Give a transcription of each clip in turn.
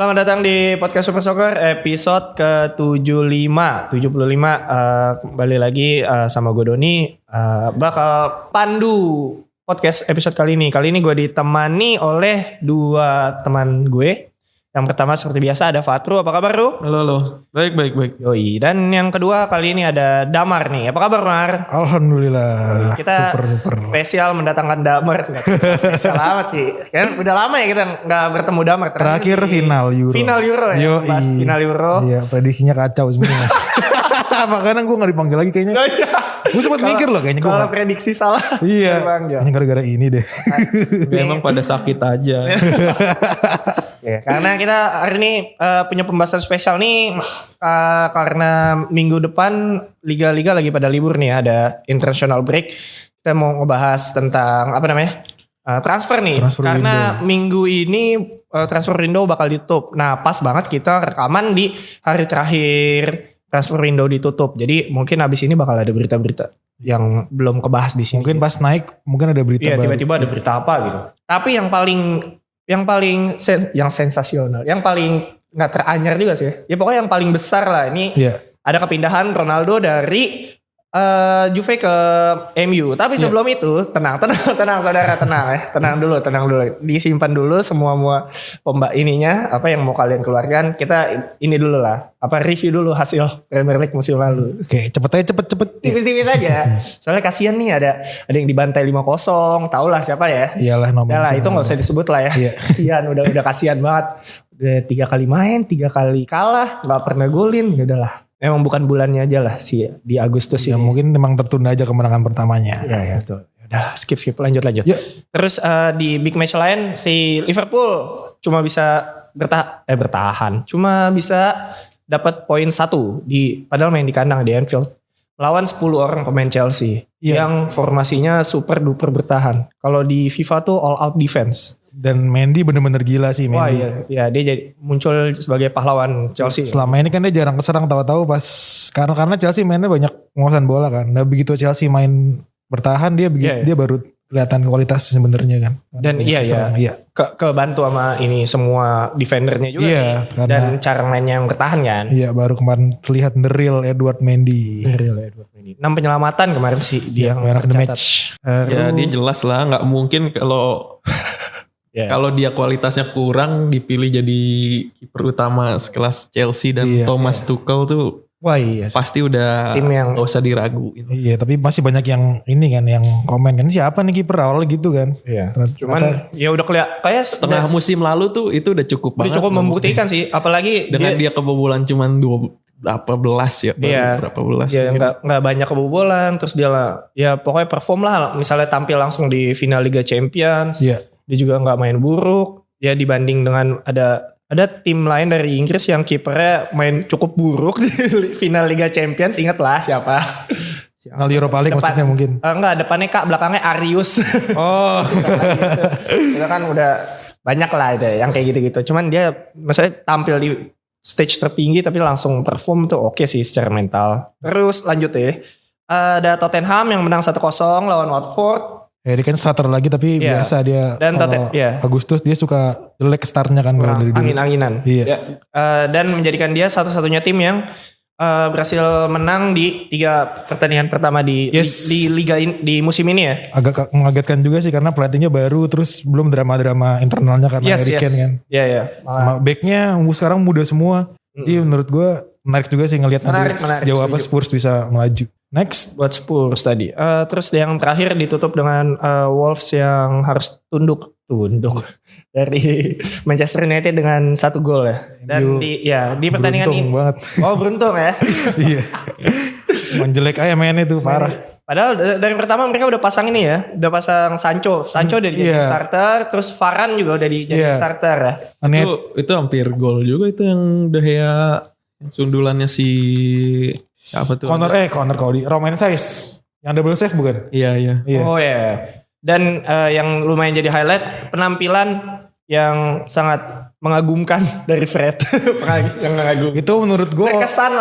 Selamat datang di podcast Super Soccer episode ke-75. Kembali lagi sama gue Doni. Bakal pandu podcast episode kali ini. Kali ini gue ditemani oleh dua teman gue. Yang pertama seperti biasa ada Fatru. Apa kabar lu? Halo. Baik. Yoi. Dan yang kedua kali ini ada Damar nih. Apa kabar Mar? Alhamdulillah. Kita super. spesial mendatangkan Damar. Spesial amat sih. Kan udah lama ya kita gak bertemu Damar. Terakhir final Euro. Final Euro ya. Pas final Euro. Iya, prediksinya kacau sebenarnya. Makanya gue gak dipanggil lagi kayaknya. Gue sempat mikir loh kayaknya gue. Kalau prediksi salah. Iya. Kayaknya gara-gara ini deh. Emang pada sakit aja. Ya, karena kita hari ini punya pembahasan spesial nih karena minggu depan liga-liga lagi pada libur nih, ada international break. Kita mau ngebahas tentang apa namanya transfer nih, karena window. Minggu ini transfer window bakal ditutup. Nah pas banget kita rekaman di hari terakhir transfer window ditutup. Jadi mungkin abis ini bakal ada berita-berita yang belum kebahas di sini. Mungkin pas naik mungkin ada berita baru. Tiba-tiba ada berita apa gitu. Tapi yang sensasional, yang paling nggak teranyar juga sih. Ya pokoknya yang paling besar lah ini. Ada kepindahan Ronaldo dari Juve ke MU. Tapi sebelum itu tenang saudara, tenang dulu. Disimpan dulu semua ininya apa yang mau kalian keluarkan. Kita ini dulu lah, review dulu hasil Premier League musim lalu. Oke, cepet. Tipis-tipis aja. Soalnya kasihan nih ada yang dibantai 5-0, tau lah siapa ya. Iyalah nomor. Udah lah, itu enggak usah disebut lah ya. Iya. Kasihan, udah kasihan banget. Udah 3 kali main, 3 kali kalah, enggak pernah golin, ya udahlah. Memang bukan bulannya aja lah sih di Agustus ya. Ini. Mungkin memang tertunda aja kemenangan pertamanya. Iya betul. Udah skip lanjut. Ya. Terus di big match lain si Liverpool cuma bisa bertahan. Cuma bisa dapat poin 1 padahal main di kandang di Anfield. Lawan 10 orang pemain Chelsea yang formasinya super duper bertahan. Kalau di FIFA tuh all out defense. Dan Mendy bener-bener gila sih Mendy. Wah iya dia jadi muncul sebagai pahlawan Chelsea. Selama ini kan dia jarang keserang, tahu-tahu pas karena Chelsea mainnya banyak penguasaan bola kan. Nah begitu Chelsea main bertahan dia baru kelihatan kualitas sebenarnya kan. Dan iya. Kebantu sama ini semua defendernya juga sih. Karena, dan cara mainnya yang bertahan kan. Iya baru kemarin terlihat the real Edward Mendy. 6 penyelamatan kemarin sih dia yang merah the tercatat. match. Ya dia jelas lah, nggak mungkin kalau dia kualitasnya kurang dipilih jadi kiper utama sekelas Chelsea dan Thomas Tuchel tuh. Wah iya. Pasti udah tim yang gak usah diraguin. Iya tapi masih banyak yang ini kan yang komen kan siapa nih kiper awal gitu kan. Iya. Cuman ya udah kayak setengah musim lalu tuh itu udah cukup banget. Udah cukup membuktikan sih, apalagi dengan dia kebobolan cuman berapa belas ya. Iya gak banyak kebobolan. Terus dia lah ya pokoknya perform lah. Misalnya tampil langsung di final Liga Champions. Iya. Dia juga gak main buruk. Ya dibanding dengan ada tim lain dari Inggris yang kipernya main cukup buruk di final Liga Champions. Ingat lah siapa. Final Europa League maksudnya mungkin. Enggak, depannya belakangnya Arius. Oh. Itu kan udah banyak lah itu yang kayak gitu-gitu. Cuman dia maksudnya tampil di stage tertinggi tapi langsung perform tuh oke sih secara mental. Terus lanjut ya. Ada Tottenham yang menang 1-0 lawan Watford. Ya dia kan starter lagi tapi biasa dia. Dan Agustus dia suka jelek startnya kan. Angin-anginan. Iya. Dan menjadikan dia satu-satunya tim yang berhasil menang di 3 pertandingan pertama di liga di musim ini ya. Agak mengagetkan juga sih karena pelatihnya baru, terus belum drama-drama internalnya karena Harry Kane kan. Iya. Sama backnya sekarang muda semua. Jadi menurut gue menarik juga sih ngelihat nanti sejauh apa Spurs bisa melaju. Next buat Spurs tadi. Terus yang terakhir ditutup dengan Wolves yang harus tunduk dari Manchester United dengan 1 gol ya. Dan di pertandingan ini banget. Oh beruntung ya. Iya. Menjelek aja mainnya tuh parah. Padahal dari pertama mereka udah pasang ini ya. Udah pasang Sancho udah jadi starter. Terus Varane juga udah jadi starter ya. Itu hampir gol juga itu yang De Gea sundulannya si siapa tuh? Connor Cody, Romain Saiz yang double save bukan? Iya. Oh iya. Dan yang lumayan jadi highlight penampilan yang sangat mengagumkan dari Fred. Yang mengagumkan. Itu menurut gue berkesan.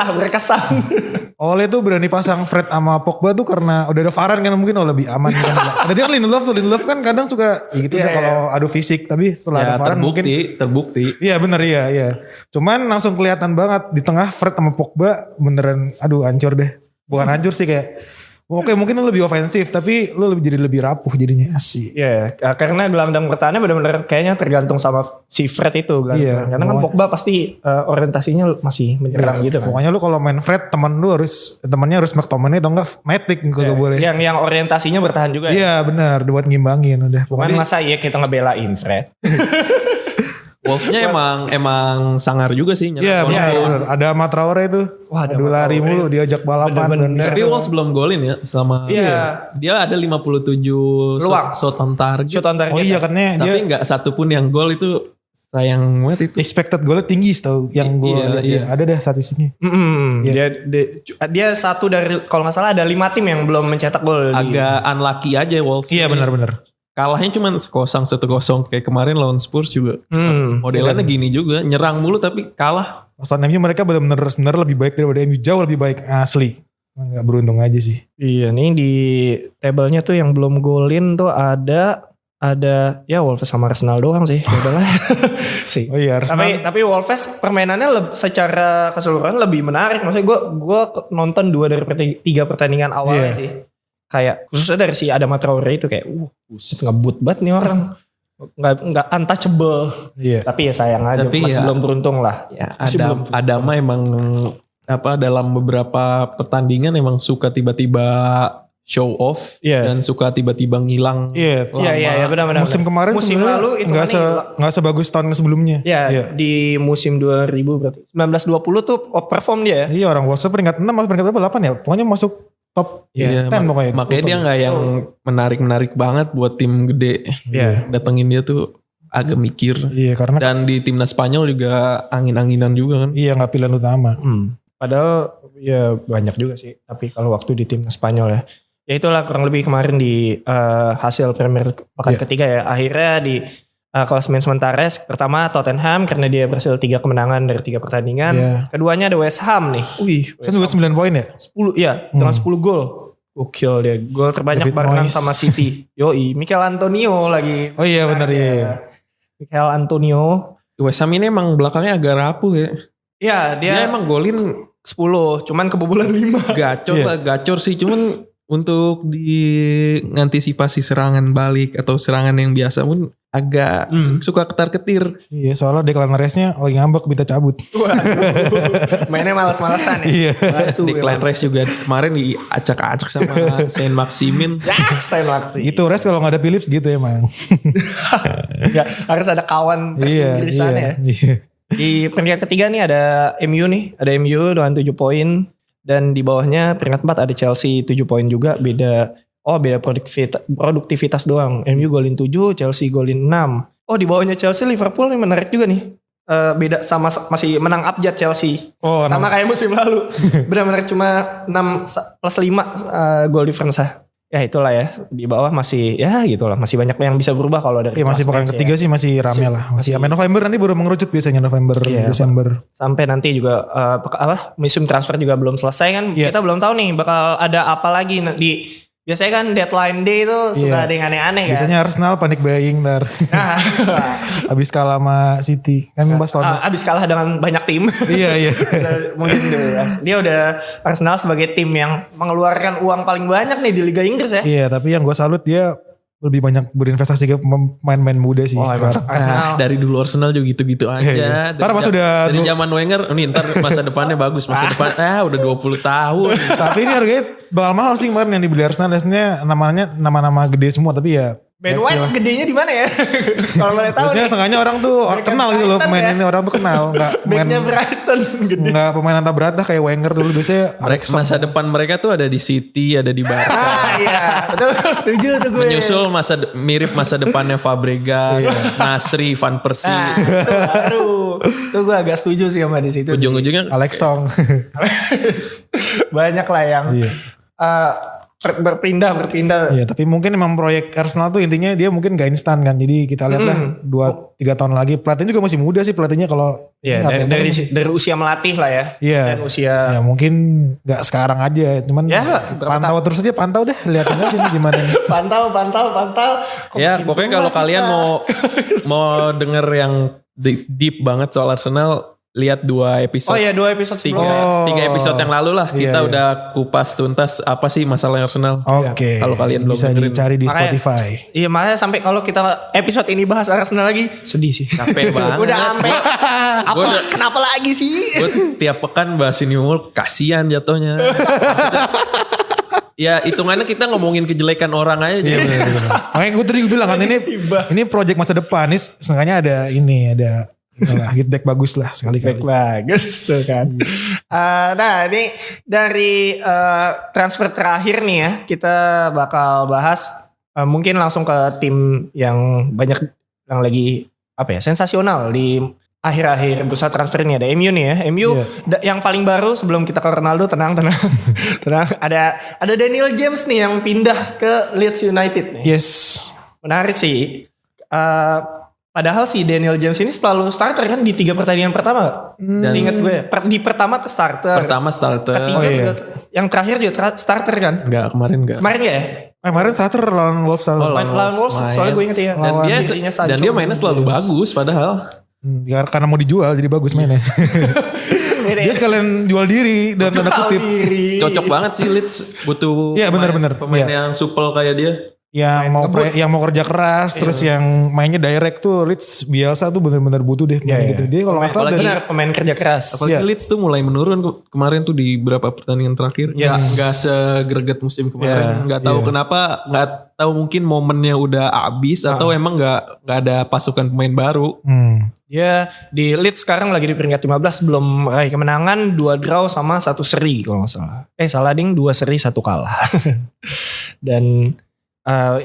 Ole tuh berani pasang Fred sama Pogba tuh karena udah ada Varane kan mungkin lebih aman kan. Tadi kan Lindelof kan kadang suka gitu deh kalau adu fisik, tapi setelah ada Varane mungkin terbukti. Iya bener iya. Cuman langsung kelihatan banget di tengah Fred sama Pogba beneran aduh hancur deh. Bukan hancur sih kayak oke mungkin lu lebih ofensif tapi lu jadi lebih rapuh jadinya sih. Iya, karena gelandang pertahanannya benar-benar kayaknya tergantung sama si Fred itu kan. Iya, karena kan Pogba pasti orientasinya masih menyerang gitu kan. Pokoknya lu kalau main Fred temannya harus McTominay atau enggak Matic kalau boleh. Yang orientasinya bertahan juga. Iya benar, buat ngimbangin udah. Cuman masa iya kita ngebelain Fred. Wolves-nya emang sangar juga sih. Iya benar. Ada Ahmad Traore itu. Wah, aduh lari mulu diajak balapan. Tapi Wolves belum golin ya selama. Iya. Dia ada 57 shot on target. Oh iya katanya tapi nggak satu pun yang gol itu sayang banget itu. Expected golnya tinggi tau yang gue lihat. Iya. Ada deh statistiknya. Dia satu dari kalau nggak salah ada 5 tim yang belum mencetak gol. Agak unlucky aja Wolves. Iya benar. Kalahnya cuma 1-0 kayak kemarin lawan Spurs juga. Modelannya gini juga, nyerang mulu tapi kalah. Pas MU mereka benar-benar lebih baik daripada MU, jauh lebih baik asli. Enggak beruntung aja sih. Iya nih di tabelnya tuh yang belum golin tuh ada ya Wolves sama Arsenal doang sih. Udahlah. sih. Oh iya Arsenal. Tapi Wolves permainannya secara keseluruhan lebih menarik. Maksudnya gue nonton 2 dari 3 pertandingan awalnya sih. Kayak khususnya dari si Adama Traore itu kayak buset ngebut banget nih orang. Nggak untouchable. Iya. Tapi ya sayang aja masih belum beruntung lah. Ya, Adama emang dalam beberapa pertandingan emang suka tiba-tiba show off dan suka tiba-tiba ngilang. Iya benar-benar. Musim kemarin lalu itu nggak sebagus tahun sebelumnya. Iya, di musim 2000 berarti 1920 tuh perform dia. Iya, orang Wolves peringkat 6 atau peringkat 8 ya. Pokoknya masuk top 10 pokoknya. Makanya dia gak yang menarik banget buat tim gede. Datengin dia tuh agak mikir. Iya karena. Dan di timnas Spanyol juga angin-anginan juga kan. Iya gak pilihan utama. Padahal ya banyak juga sih. Tapi kalau waktu di timnas Spanyol ya. Ya itulah kurang lebih kemarin di hasil Premier pekan ketiga ya. Akhirnya di klasemen sementara pertama Tottenham karena dia berhasil 3 kemenangan dari 3 pertandingan. Keduanya ada West Ham nih. Kan juga 9 poin ya? 10 dengan 10 gol. Gokil dia. Gol terbanyak barengan sama City. Yoi, Mikel Antonio lagi. Oh iya benar ya. Mikel Antonio. West Ham ini emang belakangnya agak rapuh ya. Iya, dia emang golin 10, cuman kebobolan 5. Gacor sih, cuman untuk mengantisipasi serangan balik atau serangan yang biasa pun agak suka ketar-ketir. Iya, soalnya Declan Rice-nya lagi ngambek minta cabut. Mainnya malas-malasan ya. Iya. Declan Rice juga kemarin diacak-acak sama Saint Maximin. Saint Maximin. Itu Rice kalau gak ada Phillips gitu emang. Ya, harus ada kawan di sana ya. Iya. Di peringkat ketiga nih ada MU nih. Ada MU dengan 7 poin. Dan di bawahnya peringkat 4 ada Chelsea 7 poin juga. Beda produktivitas doang. MU golin 7, Chelsea golin 6. Oh di bawahnya Chelsea Liverpool nih menarik juga nih. Beda sama masih menang abjad Chelsea. Sama kayak musim lalu. Benar-benar cuma 6 plus 5 gol difference. Ya itulah ya. Di bawah masih ya gitulah. Masih banyak yang bisa berubah kalau dari masih pekan ketiga sih masih rame lah. Masih sampai November nanti baru mengerucut biasanya November, Desember. Sampai nanti juga musim transfer juga belum selesai kan. Kita belum tahu nih bakal ada apa lagi di biasanya kan deadline day itu suka ada yang aneh-aneh kan. Biasanya Arsenal panik buying ntar. Abis kalah sama City. Kan pas tahun. Abis kalah dengan banyak tim. Iya. Mungkin dia udah Arsenal sebagai tim yang mengeluarkan uang paling banyak nih di Liga Inggris ya. Iya tapi yang gue salut dia lebih banyak berinvestasi ke pemain-pemain muda sih. Dari dulu Arsenal juga gitu-gitu aja. Ntar pas udah dari zaman Wenger, ntar masa depannya bagus. Masa depan udah 20 tahun. Tapi ini harganya bakal mahal sih kemarin yang dibeli Arsenal. Biasanya nama-nama gede semua tapi ya. Ben White gedenya di mana ya? Kalau boleh tahu. Maksudnya sengaja orang tuh kenal gitu loh pemain ini orang tuh kenal. Backnya Brighton gede. Enggak pemain antar beratah kayak Wenger dulu biasanya. Masa depan mereka tuh ada di City, ada di Barca. Iya, betul setuju tuh gue. Menyusul mirip masa depannya Fabregas, Nasri, Van Persie. Tuh gue agak setuju sih sama di situ. Ujung-ujungnya Alex Song. Banyak lah yang berpindah. Iya, tapi mungkin emang proyek Arsenal tuh intinya dia mungkin gak instan kan. Jadi kita lihat lah 2-3 tahun lagi. Pelatihnya juga masih muda sih pelatihnya kalau. Iya, dari usia melatih lah ya. Iya. Dan usia. Ya mungkin gak sekarang aja. Cuman pantau terus aja, pantau deh. Liatin aja nih gimana nih. Pantau. Ya pokoknya kalau kalian mau denger yang deep banget soal Arsenal, lihat 2 episode. Oh iya 2 episode sebelumnya. 3 episode yang lalu lah kita udah kupas tuntas apa sih masalah Arsenal. Oke. Kalau kalian belum bisa dengerin. dicari di Spotify. Iya makanya sampai kalau kita episode ini bahas Arsenal lagi sedih sih. Capek banget. Udah sampai kenapa lagi sih? Gue tiap pekan bahas ini mulu, kasihan jatuhnya. Ya hitungannya kita ngomongin kejelekan orang aja. Iya benar. Makanya gue tadi bilang kan ini project masa depan nih, sengaja ada feedback bagus lah sekali-kali. Bagus tuh kan. Nah ini dari transfer terakhir nih ya, kita bakal bahas mungkin langsung ke tim yang banyak yang lagi sensasional di akhir-akhir bursa transfer ini. Ada MU nih ya. MU yang paling baru sebelum kita ke Ronaldo, tenang. Ada Daniel James nih yang pindah ke Leeds United nih. Yes. Menarik sih. Padahal si Daniel James ini selalu starter kan di 3 pertandingan pertama. Dan ingat gue di pertama ke starter. Pertama starter. Ketiga juga. Yang terakhir juga starter kan. Kemarin enggak. Kemarin ya? Kemarin starter lawan Wolves. Lawan Wolves soalnya gue inget ya. Dan dia mainnya selalu bagus padahal. Ya karena mau dijual jadi bagus mainnya. Dia sekalian jual diri dan tanda kutip. Cocok banget sih Leeds butuh pemain yang supel kayak dia. Yang mau kerja keras terus yang mainnya direct tuh Leeds Bielsa tuh bener-bener butuh deh gitu. Dia kalau nggak salah dari pemain kerja keras. Apalagi Leeds tuh mulai menurun kemarin tuh di beberapa pertandingan terakhir. Nggak segreget musim kemarin. Nggak tahu kenapa. Nggak tahu mungkin momennya udah habis atau emang nggak ada pasukan pemain baru. Dia di Leeds sekarang lagi di peringkat 15, belum meraih kemenangan, 2 draw sama 1 seri kalau nggak salah. Salah ding, 2 seri 1 kalah. Dan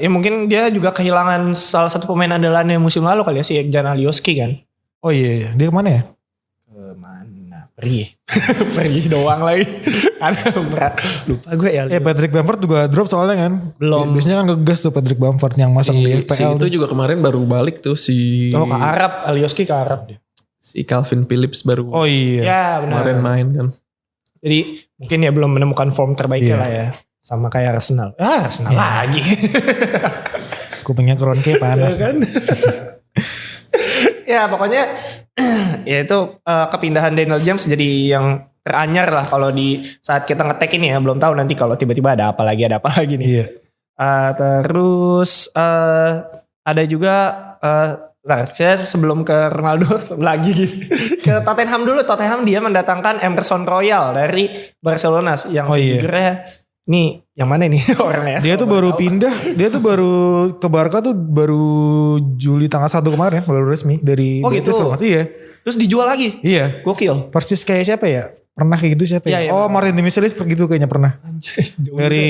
mungkin dia juga kehilangan salah satu pemain andalannya musim lalu kali ya, si Jan Alioski kan. Oh iya, dia kemana ya? Kemana? Pergi doang lagi. Lupa gue ya. Patrick Bamford juga drop soalnya kan. Belum. Biasanya kan ngegas tuh Patrick Bamford yang masang di FPL. Itu juga kemarin baru balik tuh si. Ke Arab, Alioski ke Arab dia. Si Calvin Phillips baru. Oh iya. Ya benar. Kemarin main kan. Jadi mungkin ya belum menemukan form terbaiknya lah ya. Sama kayak Arsenal. Arsenal lagi. Kupingnya Kroenke panas. Kan? Ya pokoknya ya itu kepindahan Daniel James jadi yang teranyar lah kalau di saat kita ngetek ini ya. Belum tahu nanti kalau tiba-tiba ada apa lagi nih. Iya. Terus ada juga saya sebelum ke Ronaldo lagi gitu. Ke Tottenham dulu. Tottenham dia mendatangkan Emerson Royal dari Barcelona yang sejujurnya ini yang mana nih orangnya? Dia tuh baru pindah, dia tuh baru ke Barca tuh baru Juli tanggal 1 kemarin, baru resmi dari Betis. Iya. Terus dijual lagi? Iya. Gokil. Persis kayak siapa ya? Pernah kayak gitu siapa ya? Martin Demichelis gitu kayaknya pernah. Dari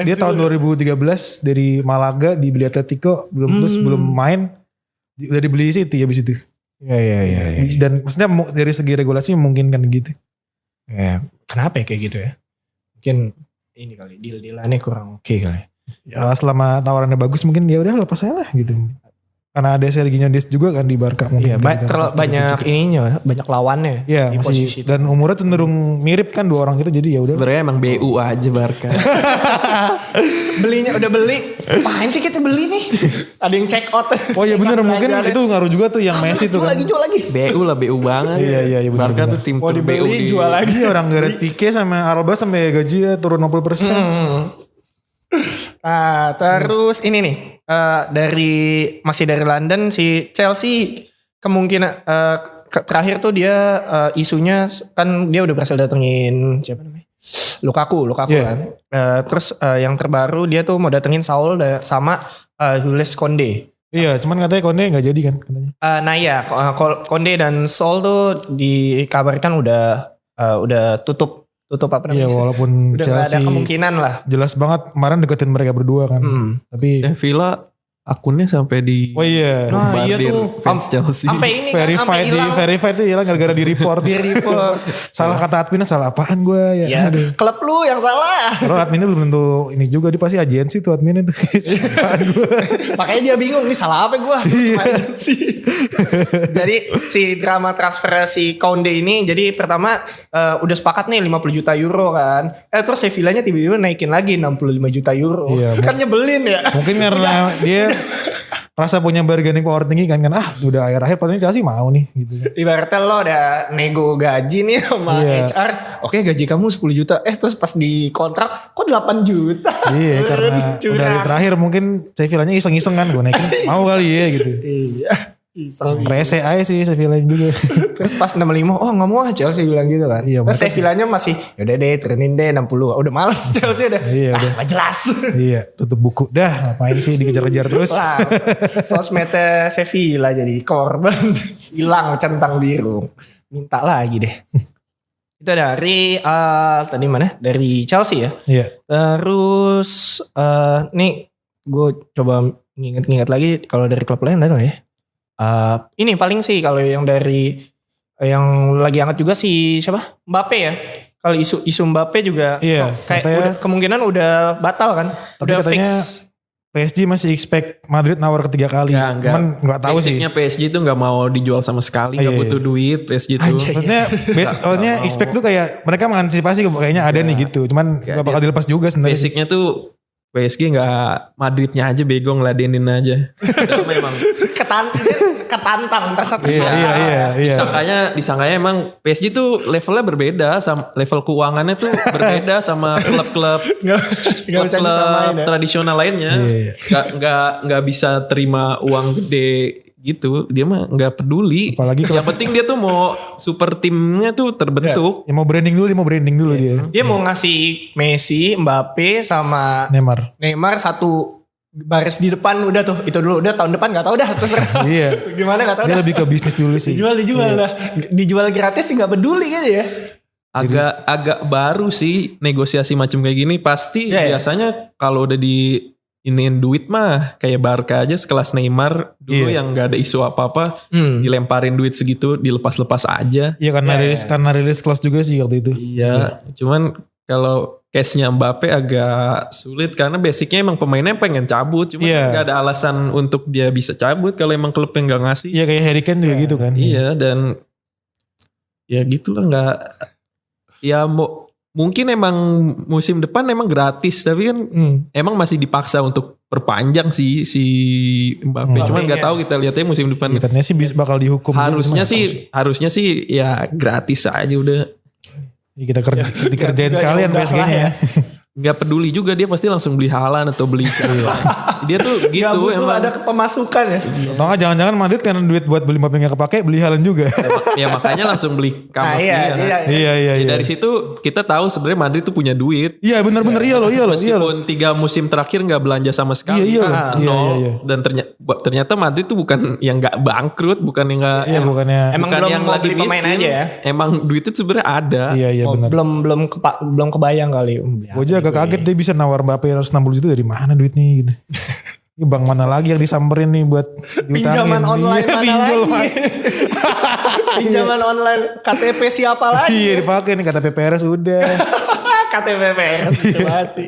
dia tahun 2013 dari Malaga dibeli Atletico, belum main, udah dibeli City habis itu. Iya. Dan maksudnya dari segi regulasi memungkinkan gitu. Ya, kenapa ya kayak gitu ya? Mungkin ini kali deal-dealannya kurang oke kali. Ya selama tawarannya bagus mungkin ya udah lepas aja lah gitu. Karena ada Serginho Dest juga kan di Barca mungkin. Iya, banyak ininya, banyak lawannya. Iya, masih dan umurnya cenderung mirip kan 2 orang itu jadi ya udah. Sebenarnya emang BU aja Barca. Belinya udah beli. Apaan sih kita beli nih? Ada yang check out. Oh iya bener mungkin itu ngaruh juga tuh yang Messi tuh kan. Jual lagi. BU banget. Iya bener. Barca tuh tim BU jual lagi. Orang Gareth Pique sama Alba sampai gaji turun 50%. Nah terus ini nih masih dari London si Chelsea kemungkinan terakhir tuh dia isunya kan dia udah berhasil datengin siapa namanya Lukaku kan. Terus yang terbaru dia tuh mau datengin Saul sama Jules Koundé. Iya, cuman katanya Koundé nggak jadi kan katanya. Koundé dan Saul tuh dikabarkan udah tutup apa namanya? Iya, walaupun udah Chelsea ada kemungkinan lah. Jelas banget kemarin deketin mereka berdua kan. Tapi Villa akunnya sampai di Oh iya. Nah iya bombardir tuh. fans Chelsea. Sampai ini kan, Verified sampai hilang. verified itu hilang gara-gara di report. Salah kata adminnya, salah apaan gue ya. Ya, Aduh. klub lu yang salah. Kalau adminnya belum tentu ini juga, dia pasti agensi tuh adminnya tuh. Apaan gue. Makanya dia bingung nih salah apa gue. Jadi si drama transfer si Koundé ini, jadi pertama udah sepakat nih 50 juta euro kan. Terus Sevillanya tiba-tiba naikin lagi 65 juta euro. Iya, Kan nyebelin ya. Mungkin karena dia rasa punya bargaining power tinggi kan udah akhir-akhir paling Chelsea mau nih gitu kan. Ibaratnya lo udah nego gaji nih sama Iya. HR. Oke gaji kamu 10 juta. Terus pas di kontrak kok 8 juta. Iya karena Curang. udah hari terakhir mungkin Sevillanya iseng-iseng kan gue naikin mau kali ya gitu. Iya. Iseng. Rese aja sih Sevilla juga. Terus pas 65 gak mau Chelsea bilang gitu kan. Iya, Terus mereka- Sevillanya masih yaudah deh turunin deh 60. Udah males Chelsea udah. Iya, udah. Gak jelas. Iya tutup buku dah, ngapain sih dikejar-kejar terus. Wah, sosmednya Sevilla jadi korban. Hilang centang biru. Minta lagi deh. Itu dari tadi mana? Dari Chelsea ya. Iya. Terus nih gue coba nginget-nginget lagi kalau dari klub lain ada nggak ya? Ini paling sih kalau yang dari yang lagi hangat juga si siapa? Mbappe ya. Kalau isu Mbappe juga Iya, kayak katanya- udah, kemungkinan udah batal kan? Tapi Udah katanya fix. PSG masih expect Madrid nawar ketiga kali. Ya, enggak. Cuman nggak tahu sih. Basicnya PSG itu nggak mau dijual sama sekali, nggak Iya, butuh iya. duit PSG itu. Anjay. Maksudnya, soalnya mau. expect tuh kayak mereka mengantisipasi kayaknya ada nih gitu. Cuman Enggak, nggak bakal dia- dilepas juga sebenarnya. Basicnya tuh PSG nggak Madridnya aja bego ngeladenin aja. Itu memang Ketantang tersatu. Iya. disangkanya emang PSG tuh levelnya berbeda sama level keuangannya tuh berbeda sama klub-klub Nggak bisa disamain ya. tradisional lainnya. Iya. Nggak bisa terima uang gede gitu. Dia mah nggak peduli. Apalagi Yang penting dia tuh mau super timnya tuh terbentuk. Ya mau branding dulu, dia. Dia mau ngasih Messi, Mbappe sama Neymar. satu baris di depan udah tuh. Itu dulu udah tahun depan nggak tahu dah terserah. Iya. Gimana nggak tahu Dia dah. lebih ke bisnis dulu sih. Dijual lah. Dijual gratis sih nggak peduli gitu ya. Agak baru sih negosiasi macam kayak gini. Pasti Iya, iya. biasanya kalau udah di iniin duit mah kayak Barca aja sekelas Neymar dulu Iya. yang nggak ada isu apa-apa dilemparin duit segitu dilepas-lepas aja. Iya karena rilis close juga sih waktu itu. Iya, cuman kalau case-nya Mbappe agak sulit karena basicnya emang pemainnya pengen cabut, cuman Iya. nggak ada alasan untuk dia bisa cabut kalau emang klubnya nggak ngasih. Iya kayak Harry Kane juga gitu kan. Iya, dan ya gitulah nggak. Ya mungkin emang musim depan emang gratis, tapi kan emang masih dipaksa untuk perpanjang sih si Mbappe. Cuman nggak tahu kita lihatnya musim depan. Iya, katanya sih bakal dihukum. Harusnya Cuman harusnya sih ya gratis aja udah. ya kita dikerjain sekalian udah PSG-nya lah ya. Nggak peduli juga dia pasti langsung beli Haaland atau beli siapa. Dia tuh Gak gitu butuh emang. ada pemasukan ya. Atau nggak jangan-jangan Madrid karena duit buat beli Mbappe nggak kepake, beli Haaland juga. Ya makanya langsung beli Nah Camavinga. iya. Iya. Dari situ kita tahu sebenarnya Madrid tuh punya duit. Iya benar-benar iya loh. Meskipun 3 musim terakhir nggak belanja sama sekali. Iya, iya. Nol. Iya. Dan ternyata Madrid tuh bukan yang nggak bangkrut, bukan yang nggak Iya bukannya. Emang bukan belum yang mau lagi beli pemain miskin. aja ya. Emang duit itu sebenarnya ada. Iya benar. Belum kebayang kali. Gue aja agak kaget dia bisa nawar Mbappe 160 juta dari mana duitnya gitu. Ini bank mana lagi yang disamperin nih buat diutangin. Pinjaman online Iya, mana pinjol, lagi? Pinjaman online KTP siapa lagi? Iya dipakai nih kata PPRS udah. KTP PS lucu banget sih.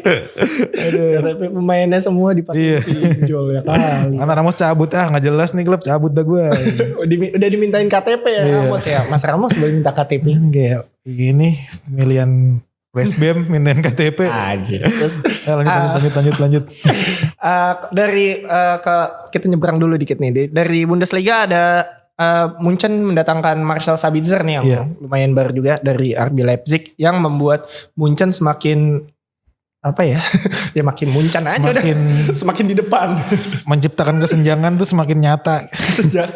KTP pemainnya semua dipakai Iya. pinjol ya kali. Anak Ramos cabut nggak jelas nih klub cabut dah gue. Udah dimintain KTP ya Iya. Ramos ya. Mas Ramos boleh minta KTP. Kayak gini pemilihan Westbam mintain KTP. Aja. Terus Lanjut. dari kita nyebrang dulu dikit nih. Dari Bundesliga ada Munchen mendatangkan Marcel Sabitzer nih yang Iya. lumayan baru juga dari RB Leipzig yang membuat Munchen semakin apa ya? Ya makin Munchen aja udah. Semakin di depan. Menciptakan kesenjangan tuh semakin nyata.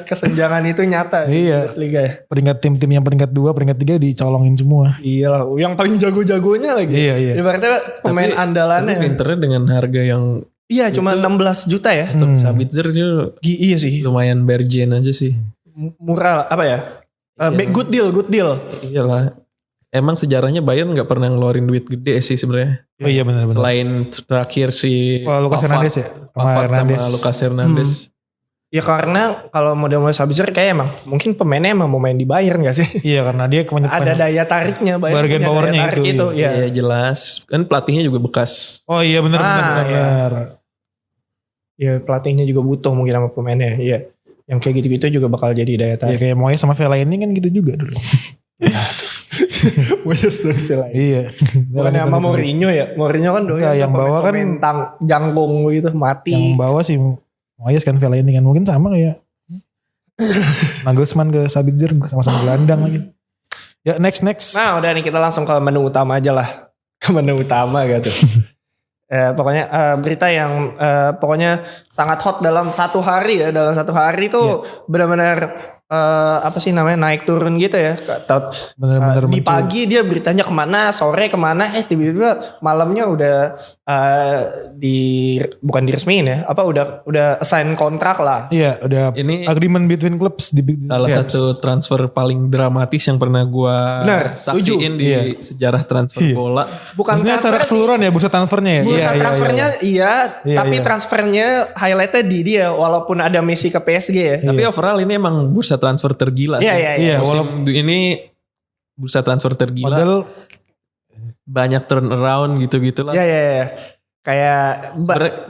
Kesenjangan itu nyata di Iya. Bundesliga ya. Peringkat tim-tim yang peringkat 2, peringkat 3 dicolongin semua. Iya lah, yang paling jago-jagonya lagi. Iya. Ibaratnya pemain Tapi andalannya. pinternya dengan harga yang Iya, cuma 16 juta ya. untuk Sabitzer itu Iya sih. lumayan berjen aja sih. Murah lah, apa ya? Iya. Good deal. Iyalah. emang sejarahnya Bayern nggak pernah ngeluarin duit gede sih sebenarnya. Oh iya benar-benar. Selain terakhir si Lucas Hernandez ya, sama Lucas Hernandez. Ya karena kalau model-model Sabitzer kayak emang mungkin pemainnya emang mau main di Bayern gak sih? Iya karena dia Ada daya tariknya, bargain powernya itu. Iya jelas. Kan pelatihnya juga bekas. Oh iya benar. Ya pelatihnya juga butuh mungkin sama pemainnya. Iya. Yang kayak gitu-gitu juga bakal jadi daya tarik. Iya kayak Moyes sama Fellaini kan gitu juga dulu. Moyes dan Fellaini. Iya. Bukan sama Mourinho ya. Mourinho kan doyan yang bawa kan jangkung gitu mati. Yang bawa sih Moyes kan Fellaini kan mungkin sama kayak Nagelsmann ke Sabitzer sama-sama gelandang lagi. Ya next. Nah udah nih kita langsung ke menu utama aja lah. Ke menu utama gitu. Pokoknya berita yang pokoknya sangat hot dalam satu hari ya. Dalam satu hari tuh benar-benar apa sih namanya naik turun gitu ya. Bener-bener di pagi dia beritanya kemana, sore kemana, tiba-tiba malamnya udah bukan diresmiin ya, apa udah assign kontrak lah. Iya, udah ini agreement between clubs salah satu transfer paling dramatis yang pernah gua saksiin di sejarah transfer bola. Bukan secara keseluruhan ya bursa transfernya ya. Bursa transfernya tapi transfernya highlightnya di dia walaupun ada Messi ke PSG ya. Tapi overall ini emang bursa transfer tergila sih. Iya. Walaupun ini bursa transfer tergila. Model banyak turnaround gitu-gitu lah. Iya. Kayak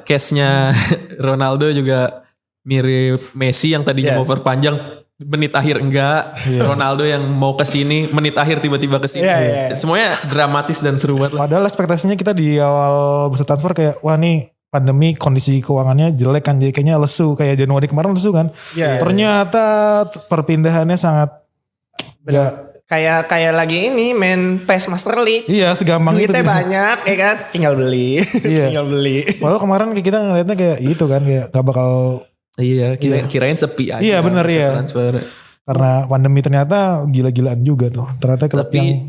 case-nya Ronaldo juga mirip Messi yang tadinya mau perpanjang menit akhir enggak. Ronaldo yang mau ke sini menit akhir tiba-tiba ke sini. Semuanya dramatis dan seru banget. Padahal ekspektasinya kita di awal bursa transfer kayak wah nih pandemi kondisi keuangannya jelek kan jadi kayaknya lesu kayak Januari kemarin lesu kan. Ternyata perpindahannya sangat kayak lagi ini main PES Master League. Iya segampang itu. Duitnya banyak ya kan tinggal beli. Tinggal beli. Padahal kemarin kita ngeliatnya kayak itu kan kayak gak bakal. Iya kirain sepi aja. Iya benar ya. Transfer. Karena pandemi ternyata gila-gilaan juga tuh. Ternyata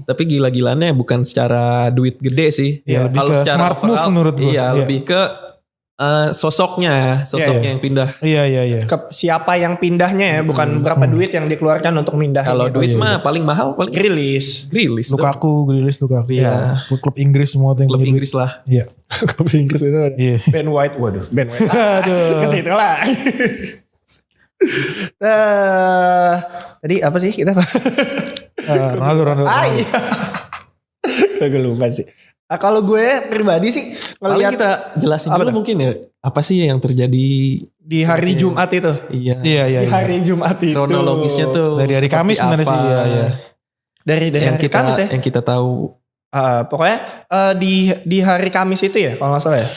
tapi gila-gilaannya bukan secara duit gede sih. Iya lebih ke smart move menurut gue. Iya lebih ke sosoknya yang pindah. Iya. Siapa yang pindahnya ya, bukan berapa duit yang dikeluarkan untuk pindah. Kalau duit mah paling mahal paling Grealish. Lukaku. Iya. Klub Inggris semua tuh yang klub Inggris lah. Iya. Klub Inggris itu ada. Ben White, Ben White. Aduh. Ke situ lah. Tadi apa sih kita? Ronaldo. Iya. Gue lupa sih. Kalau gue pribadi sih ngelihat kita jelasin dulu mungkin ya apa sih yang terjadi di hari Jumat itu. Iya. Di hari Jumat itu. Kronologisnya tuh dari hari Kamis sebenarnya sih. Iya. Dari yang hari Kamis ya. Yang kita tahu. Pokoknya di hari Kamis itu ya kalau nggak salah ya.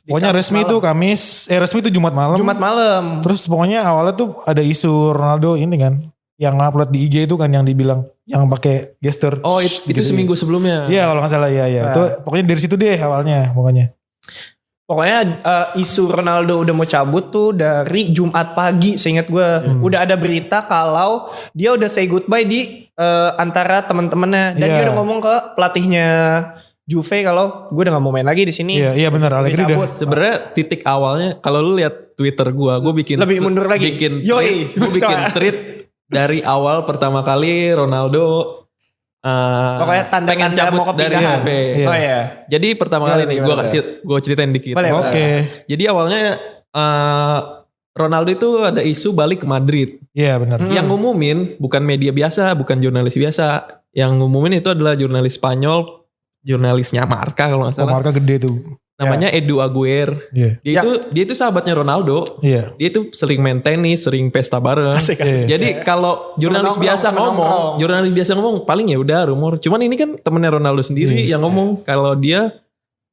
Pokoknya resmi itu Kamis, resmi itu Jumat malam. Terus pokoknya awalnya tuh ada isu Ronaldo ini kan. Yang upload di IG itu kan yang dibilang yang pakai gesture. Oh itu gitu seminggu sebelumnya. Iya kalau gak salah ya. Itu pokoknya dari situ deh awalnya pokoknya. Pokoknya isu Ronaldo udah mau cabut tuh dari Jumat pagi seingat gue. Udah ada berita kalau dia udah say goodbye di antara teman-temannya. Dan dia udah ngomong ke pelatihnya Juve kalau gue udah gak mau main lagi di sini. Iya benar Allegri udah. Sebenarnya titik awalnya kalau lu lihat Twitter gue bikin lebih mundur lagi. Gue bikin tweet dari awal pertama kali Ronaldo pokoknya pengen cabut dari Juve. Oh iya. Jadi pertama kali nih gue ceritain dikit. Oke. Jadi awalnya Ronaldo itu ada isu balik ke Madrid. Iya benar. Yang ngumumin bukan media biasa, bukan jurnalis biasa. Yang ngumumin itu adalah jurnalis Spanyol, jurnalisnya Marca kalau nggak salah. Marca gede tuh. Namanya Edu Aguirre. Dia itu sahabatnya Ronaldo. Dia itu sering main tenis, sering pesta bareng. Jadi kalau jurnalis biasa ngomong paling ya udah rumor. Cuman ini kan temennya Ronaldo sendiri yang ngomong kalau dia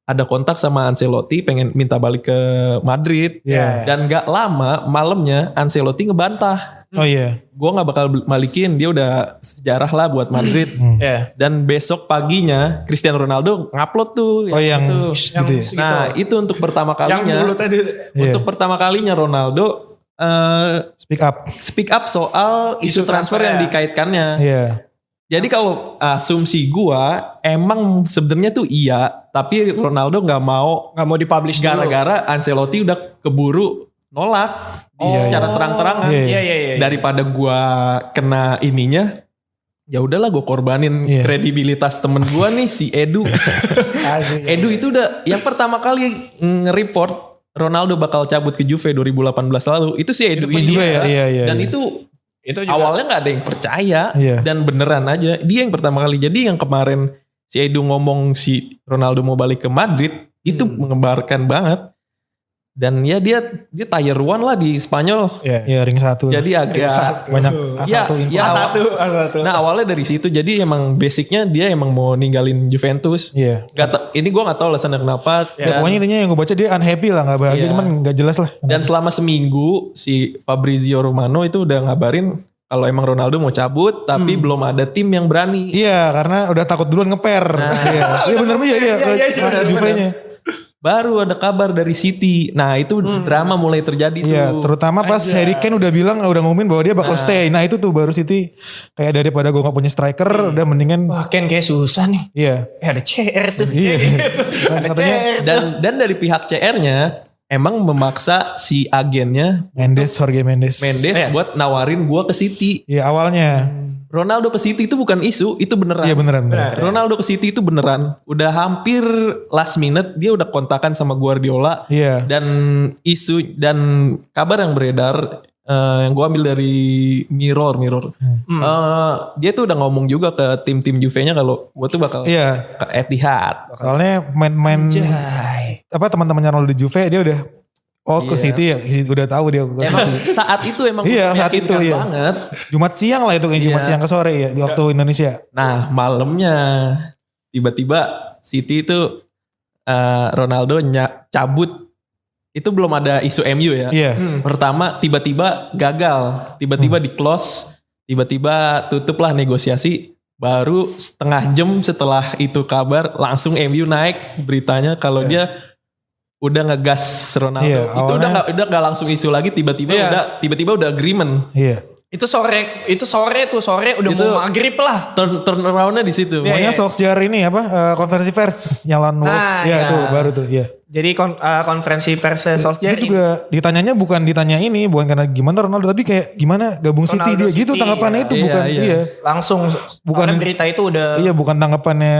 ada kontak sama Ancelotti pengen minta balik ke Madrid. Dan gak lama malamnya Ancelotti ngebantah. Oh iya. Gue gak bakal balikin, dia udah sejarah lah buat Madrid. Dan besok paginya Cristiano Ronaldo ngupload tuh. Itu untuk pertama kalinya. Untuk pertama kalinya Ronaldo speak up soal isu transfer yang dikaitkannya. Jadi kalau asumsi gue emang sebenarnya tuh iya, tapi Ronaldo nggak mau dipublish gara-gara Ancelotti udah keburu nolak secara terang-terangan. Daripada gua kena ininya, ya udahlah gue korbanin Iya. kredibilitas temen gue nih si Edu. Edu itu udah yang pertama kali nge-report Ronaldo bakal cabut ke Juve 2018 lalu. Itu si Edu ini. juga ya, iya. Dan itu juga awalnya nggak ada yang percaya Iya. dan beneran aja. Dia yang pertama kali. Jadi yang kemarin si Edu ngomong si Ronaldo mau balik ke Madrid itu mengembarkan banget. Dan ya dia tier 1 lah di Spanyol. Ya ring 1. Jadi agak banyak Ya, A1 info. ya, A1. Nah awalnya dari situ, jadi emang basicnya dia emang mau ninggalin Juventus. Iya. Ini gue nggak tahu alasannya kenapa. Ya, pokoknya intinya yang gue baca dia unhappy lah, gak bahagia, Iya. cuman gak jelas lah. Dan selama seminggu si Fabrizio Romano itu udah ngabarin kalau emang Ronaldo mau cabut, tapi belum ada tim yang berani. Iya, karena udah takut duluan ngeper. Iya bener iya. Juve-nya. Baru ada kabar dari City. Nah itu drama mulai terjadi tuh. Iya, terutama pas Harry Kane udah bilang, udah ngumumin bahwa dia bakal stay. Nah itu tuh baru City kayak daripada gue gak punya striker, udah mendingan. Wah Ken kayak susah nih. Iya. Ada CR tuh. Iya. Ada Katanya CR. Dan dari pihak CR-nya emang memaksa si agennya Jorge Mendes. Mendes buat nawarin gua ke City. Iya awalnya. Ronaldo ke City itu bukan isu, itu beneran. Iya beneran. Ronaldo ke City itu beneran. Udah hampir last minute dia udah kontakan sama Guardiola. Iya. Dan isu dan kabar yang beredar yang gue ambil dari Mirror. Dia tuh udah ngomong juga ke tim-tim Juve-nya kalau gue tuh bakal Iya. ke Etihad. Soalnya main apa teman-temannya Ronaldo di Juve dia udah ke City ya, udah tahu dia ke Emang City. saat itu emang Iya, saat itu, meyakinkan iya. banget. Jumat siang lah itu kayak Jumat Iya. siang ke sore ya di waktu Indonesia. Nah malamnya tiba-tiba City itu Ronaldo cabut. Itu belum ada isu MU ya. Iya. Pertama tiba-tiba gagal. Tiba-tiba di close. Tiba-tiba tutup lah negosiasi. Baru setengah jam setelah itu kabar langsung MU naik beritanya kalau dia udah ngegas Ronaldo. Iya, Itu awalnya- udah nggak langsung isu lagi tiba-tiba udah agreement. Iya. Itu sore udah Itu- mau maghrib lah. Turn around-nya di situ. Pokoknya Solskjaer ini apa konferensi pers nyalain Wolves. Nah, Ya iya. itu baru tuh ya. Jadi konferensi pers Solskjaer Dia juga ditanyanya bukan ditanya ini, bukan karena gimana Ronaldo, tapi kayak gimana gabung City Ronaldo dia gitu City, tanggapannya ya. itu Iya, bukan iya. langsung Bukan- bukan berita itu udah Iya bukan tanggapannya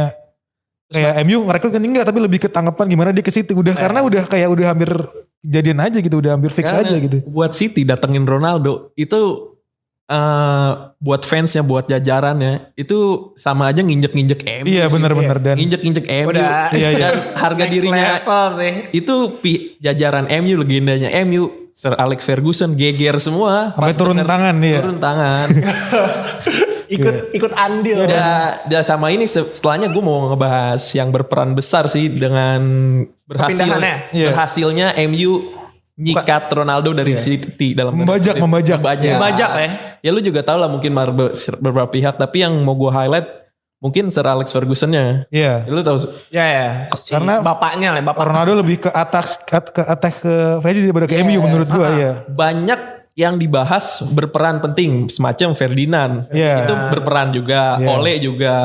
kayak MU ngerekrut kan enggak, tapi lebih ke tanggapan gimana dia ke City udah karena udah kayak udah hampir jadian aja gitu, udah hampir fix Karena aja gitu. Buat City datengin Ronaldo itu buat fansnya, buat jajarannya itu sama aja nginjek-nginjek MU. Iya sih. benar-benar dan Nginjek-nginjek MU. Udah. Iya, iya. Dan harga next dirinya level sih. itu jajaran MU, legendanya MU, Sir Alex Ferguson geger semua. sampai Pas turun denger- tangan ya. Turun tangan. Ikut andil. Udah sama ini setelahnya gue mau ngebahas yang berperan besar sih dengan Perpindahannya. Iya. berhasilnya MU nyikat Ronaldo dari City dalam Membajak. Membajak ya. Ya lu juga tahu lah mungkin beberapa pihak, tapi yang mau gue highlight mungkin Sir Alex Ferguson-nya. Iya. Lu tahu Ya. Karena bapaknya lah, bapak. Ronaldo lebih ke attack ke Fergie daripada ke MU menurut gua ya. banyak yang dibahas berperan penting semacam Ferdinand. Iya. Itu berperan juga, Iya. Ole juga,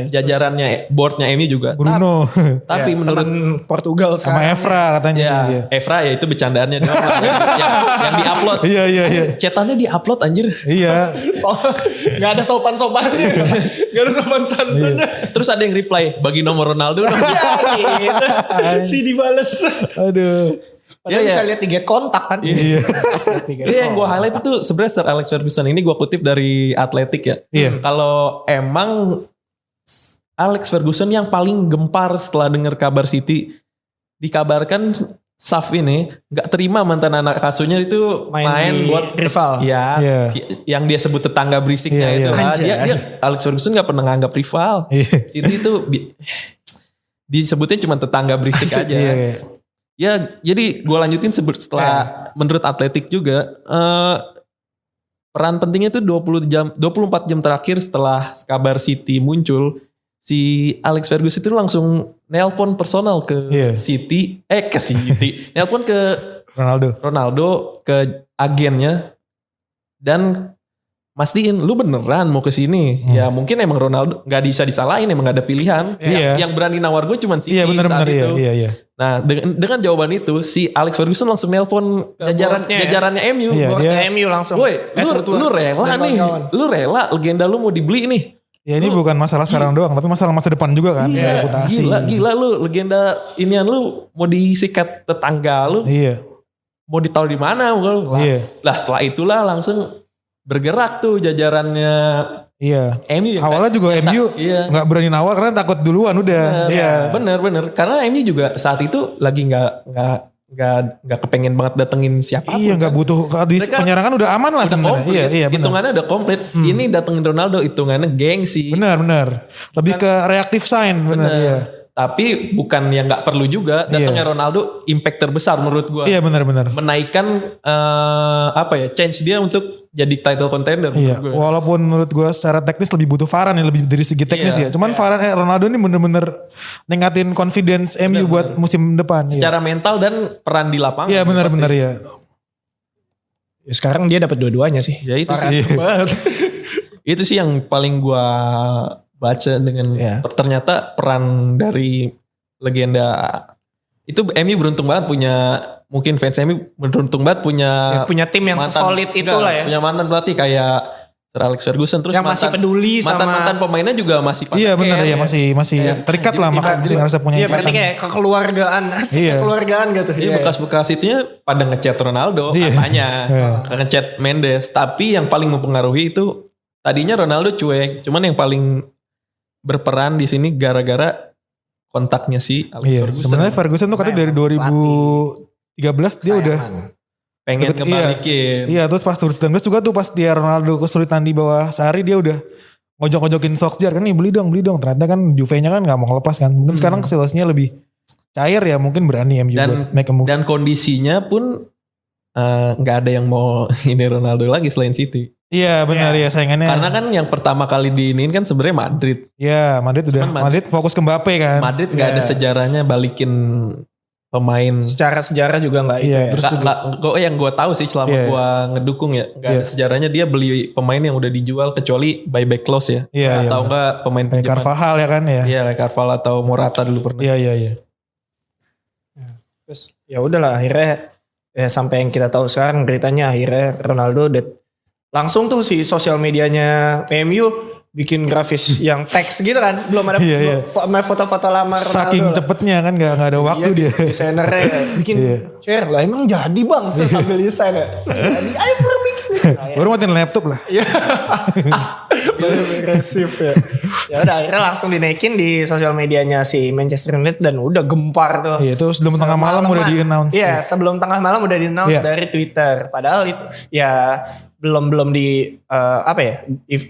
jajarannya boardnya MU juga. Bruno Tapi menurut Temen Portugal sama sekarang. Evra katanya ya, sih. Iya. Evra ya itu bercandaannya doang lah. yang di-upload. Iya. Cetannya di-upload anjir. Iya. Gak ada sopan-sopannya. Gak ada sopan santunnya. Terus ada yang reply, bagi nomor Ronaldo dong. Gitu. Si dibales. Aduh. Padahal Iya, bisa iya. lihat 3 kontak kan. Iya. Iya yang gue highlight itu sebenarnya Sir Alex Ferguson ini gue kutip dari Atletik ya. Iya. Kalau emang Alex Ferguson yang paling gempar setelah dengar kabar City, dikabarkan Saf ini nggak terima mantan anak asuhnya itu main di buat rival. ya Iya. yang dia sebut tetangga berisiknya Iya, itu iya. lah. Anjay. Dia Alex Ferguson nggak pernah nganggap rival. Iya. City itu disebutnya cuma tetangga berisik aja. Iya. Ya, jadi gue lanjutin setelah menurut Atletik juga peran pentingnya itu 24 jam terakhir setelah kabar City muncul, si Alex Ferguson itu langsung nelpon personal ke Iya. City, nelpon ke Ronaldo ke agennya dan mastiin lu beneran mau ke sini. Ya mungkin emang Ronaldo nggak bisa disalahin, emang gak ada pilihan. Iya. Yang berani nawar gue cuma City Iya benar-benar saat itu. iya. Nah dengan jawaban itu si Alex Ferguson langsung nelpon boardnya ya. jajarannya MU. Iya, Buat dia- MU langsung. Woi, lu rela Dan nih, kawan-kawan. lu rela legenda lu mau dibeli nih. Ya ini bukan masalah sekarang doang, tapi masalah masa depan juga kan. Iya, reputasi. gila lu legenda inian lu mau disikat tetangga lu. Iya. Mau ditaruh di mana? Iya. Lah setelah itulah langsung bergerak tuh jajarannya Iya. MU. Awalnya juga MU nggak berani nawar karena takut duluan udah. Iya. Bener. Karena MU juga saat itu lagi nggak kepengen banget datengin siapapun. Iya, nggak butuh. Di penyerangan udah aman lah sebenarnya. Iya, benar. Hitungannya udah komplit. Ini datengin Ronaldo, hitungannya gengsi. Benar. Lebih ke reactive sign, benar. Iya. Tapi bukan yang nggak perlu juga. Datangnya Ronaldo impact terbesar menurut gua. Iya, benar. Menaikkan change dia untuk jadi title contender. Iya. Walaupun menurut gua secara teknis lebih butuh Varane ya, lebih dari segi teknis ya. Cuman Varane Ronaldo ini bener-bener ningkatin confidence MU buat musim depan. Secara mental dan peran di lapangan. Iya, benar ya. Sekarang dia dapat dua-duanya sih. Ya itu sih. Itu sih yang paling gua baca dengan ternyata peran dari legenda itu MU beruntung banget mungkin fans MU beruntung banget punya tim yang sesolid itulah ya. Punya mantan pelatih kayak Sir Alex Ferguson terus yang masih peduli sama mantan pemainnya juga masih pakai. Iya benar ya, masih terikat lah masih ngerasa punya. Iya berarti kayak kekeluargaan, kekeluargaan gitu. Iya bekas-bekas itunya pada ngechat Ronaldo katanya, ngechat Mendes, tapi yang paling mempengaruhi itu tadinya Ronaldo cuek, cuman yang paling berperan di sini gara-gara kontaknya si Alex Ferguson. Sebenarnya Ferguson tuh katanya dari 2013 dia udah pengen ngebalikin. Iya, terus pas 2019 juga tuh pas dia Ronaldo kesulitan di bawah Sarri dia udah ngojok-ngojokin Solskjaer kan nih beli dong. Ternyata kan Juve-nya kan gak mau ngelepas kan. Mungkin sekarang situasinya lebih cair ya, mungkin berani MU buat make a move. Dan kondisinya pun gak ada yang mau ini Ronaldo lagi selain City. Iya benar ya saingannya. Karena kan yang pertama kali diinin kan sebenarnya Madrid. Iya Madrid fokus ke Mbappe kan. Madrid gak ada sejarahnya balikin pemain. Secara sejarah juga gak itu ya. Terus yang gue tahu sih selama gue ngedukung ya. Gak ada sejarahnya dia beli pemain yang udah dijual kecuali buyback clause ya. Atau enggak pemain kayak Carvajal ya kan ya. Iya kayak Carvajal atau Morata dulu pernah. Iya. Terus ya udahlah akhirnya sampai yang kita tahu sekarang beritanya akhirnya Ronaldo langsung tuh si sosial medianya MU bikin grafis yang teks gitu kan, belum ada foto-foto lama Ronaldo. Saking cepetnya kan gak ada waktu dia. Desainernya bikin share lah, emang jadi bang sambil desain ya. Jadi ayo bikin. Baru matiin laptop lah. Iya. Baru agresif ya. Ya udah akhirnya langsung dinaikin di sosial medianya si Manchester United dan udah gempar tuh. Iya itu sebelum tengah malam udah di-announce. Iya sebelum tengah malam udah di-announce dari Twitter. Padahal itu ya belum di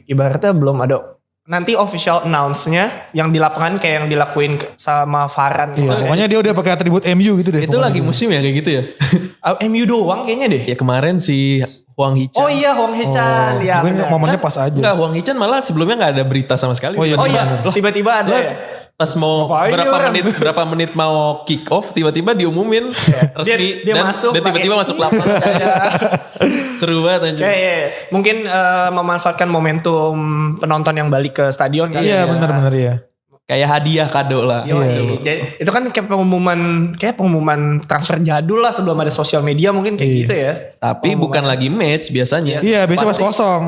ibaratnya belum ada nanti official announce-nya yang di lapangan kayak yang dilakuin sama Varane. Iya, pokoknya dia udah pakai atribut MU gitu deh. Itu lagi musim ya kayak gitu ya. MU doang kayaknya deh. Ya kemarin si Hwang Hee-chan. Oh iya Hwang Hee-chan. Ya, mungkin momennya pas aja. Enggak, Hwang Hee-chan malah sebelumnya gak ada berita sama sekali. Oh iya, tiba-tiba ada ya. Pas mau berapa menit mau kick off tiba-tiba diumumin resmi dia masuk dan tiba-tiba masuk lapangan. Seru banget anjir. Mungkin memanfaatkan momentum penonton yang balik ke stadion kali. Iya benar ya. Kayak hadiah kado lah. Jadi, itu kan kayak pengumuman transfer jadul lah sebelum ada sosial media mungkin kayak gitu ya. Tapi bukan lagi match biasanya. Iya biasanya pas kosong.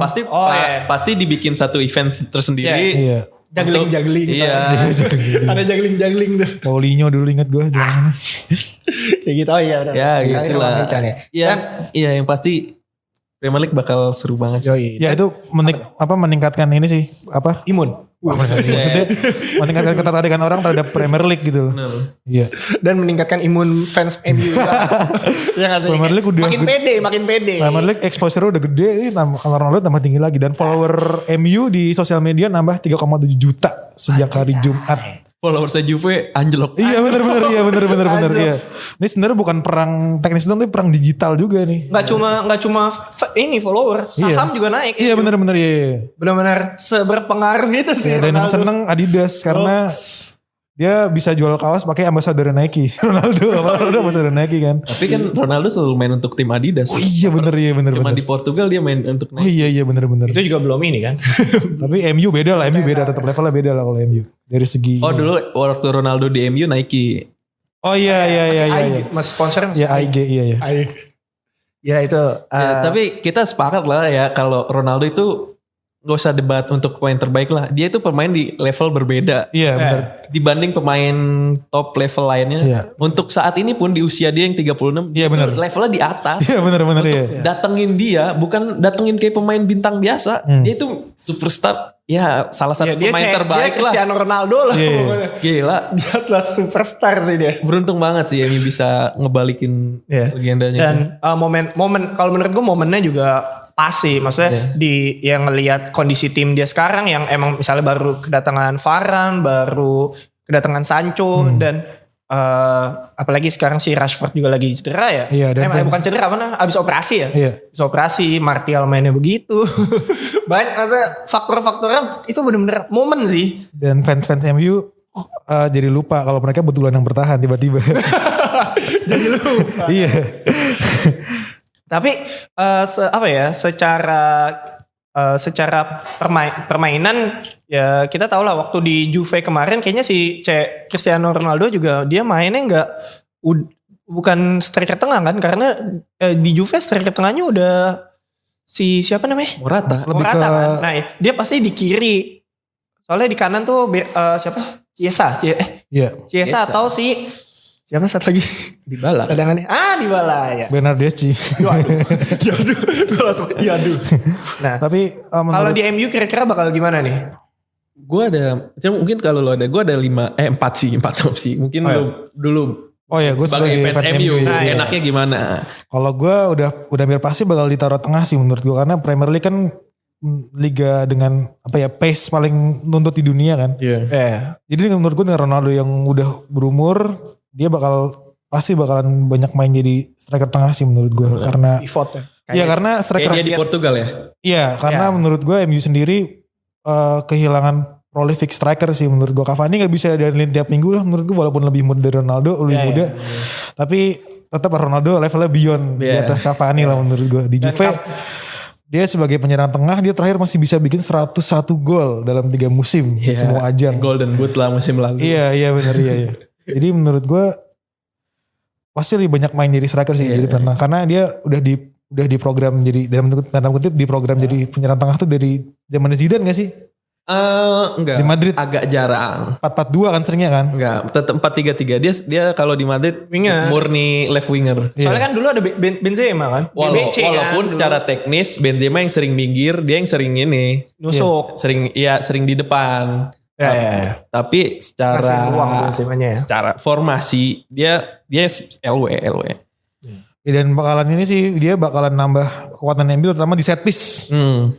Pasti dibikin satu event tersendiri. Iya. Juggling. Iya. Ada juggling tuh. Paulinho dulu ingat gue. Kayak gitu. Oh iya. Ya gitu lah. Iya yang pasti Premier League bakal seru banget sih. Ya itu meningkatkan ini sih imun. Maksudnya meningkatkan ketertarikan orang terhadap Premier League gitu loh. Iya. Dan meningkatkan imun fans MU juga. Ya nggak sih? Premier League udah makin pede. Premier League exposure udah gede, kalau Ronaldo tambah tinggi lagi dan follower MU di sosial media nambah 3,7 juta sejak hari Jumat. Followersnya Juve anjlok. Iya benar. Iya. Ini sebenarnya bukan perang teknis dong, tapi perang digital juga nih. Nggak cuma ini follower, saham juga naik. Iya benar iya. Benar-benar seberpengaruh itu sih. Dan yang seneng Adidas karena dia bisa jual kaos pakai ambasador Nike. Ronaldo ambasador Nike kan. Tapi kan Ronaldo selalu main untuk tim Adidas. Oh iya benar. Cuma di Portugal dia main untuk Nike. Oh iya benar. Itu juga belum ini kan. Tapi MU beda lah, tetap levelnya beda lah kalau MU. Dari segi dulu waktu Ronaldo di MU Nike. Oh iya. Mas sponsornya masih IG iya. Ya itu. Tapi kita sepakat lah ya kalau Ronaldo itu nggak usah debat untuk pemain terbaik lah. Dia itu pemain di level berbeda. Iya benar. Dibanding pemain top level lainnya. Iya. Untuk saat ini pun di usia dia yang 36. Iya, benar. Levelnya di atas. Iya benar-benar Untuk iya. datengin dia. Bukan datengin kayak pemain bintang biasa. Dia itu superstar. Ya salah satu dia pemain terbaik dia lah. Cristiano Ronaldo lah. Iya. pokoknya. Gila. Dia adalah superstar sih dia. Beruntung banget sih ini bisa ngebalikin legendanya. Dan momen kalau menurut gue momennya juga pas sih, maksudnya di yang ngelihat kondisi tim dia sekarang yang emang misalnya baru kedatangan Varane, baru kedatangan Sancho dan apalagi sekarang si Rashford juga lagi cedera ya. Iya, dan bukan cedera apa abis operasi ya. Iya. Abis operasi, Martial mainnya begitu. Banyak maksudnya faktor-faktornya itu benar-benar momen sih. Dan fans MU jadi lupa kalau mereka betulan yang bertahan tiba-tiba. Jadi lupa. Iya. Tapi secara permainan ya kita tahu lah waktu di Juve kemarin kayaknya si Cristiano Ronaldo juga dia mainnya bukan striker tengah kan karena di Juve striker tengahnya udah si siapa namanya? Morata. Morata kan. Nah, dia pasti di kiri. Soalnya di kanan tuh siapa? Chiesa atau si siapa satu lagi? Dybala. Cadangannya. Dybala ya. Bernardeschi. Yaduh. Nah, Tapi kalau di MU kira-kira bakal gimana nih? Gue mungkin kalau lo ada, gue ada 4 opsi. Mungkin lo dulu gue sebagai fans MU, enaknya gimana? Kalau gue udah hampir pasti bakal ditaruh tengah sih menurut gue karena Premier League kan liga dengan pace paling nuntut di dunia kan. Iya. Jadi menurut gue dengan Ronaldo yang udah berumur dia pasti bakalan banyak main jadi striker tengah sih menurut gue karena pivot ya. Iya karena striker kayak dia di Portugal ya. Iya karena menurut gue MU sendiri kehilangan prolific striker sih menurut gue. Cavani gak bisa diandelin tiap minggu lah menurut gue walaupun lebih muda dari Ronaldo lebih muda. Tapi tetap Ronaldo levelnya beyond di atas Cavani lah menurut gue. Di Juve dia sebagai penyerang tengah dia terakhir masih bisa bikin 101 gol dalam 3 musim di semua ajang. Golden Boot lah musim lalu. Iya benar iya. Jadi menurut gue pasti lebih banyak main jadi striker sih jadi tengah karena dia udah diprogram jadi dalam tanda kutip diprogram jadi penyerang tengah tuh dari zaman Zidane gak sih? Enggak. Di Madrid agak jarang. 4-4-2 kan seringnya kan? Enggak, tetap 4-3-3. Dia kalau di Madrid winger. Murni left winger. Soalnya kan dulu ada Benzema kan. Walaupun secara teknis Benzema yang sering minggir, dia yang sering ini nusuk. Sering di depan. Ya. Tapi secara formasi dia LW. Dan bakalan ini sih dia bakalan nambah kekuatan MU terutama di set piece.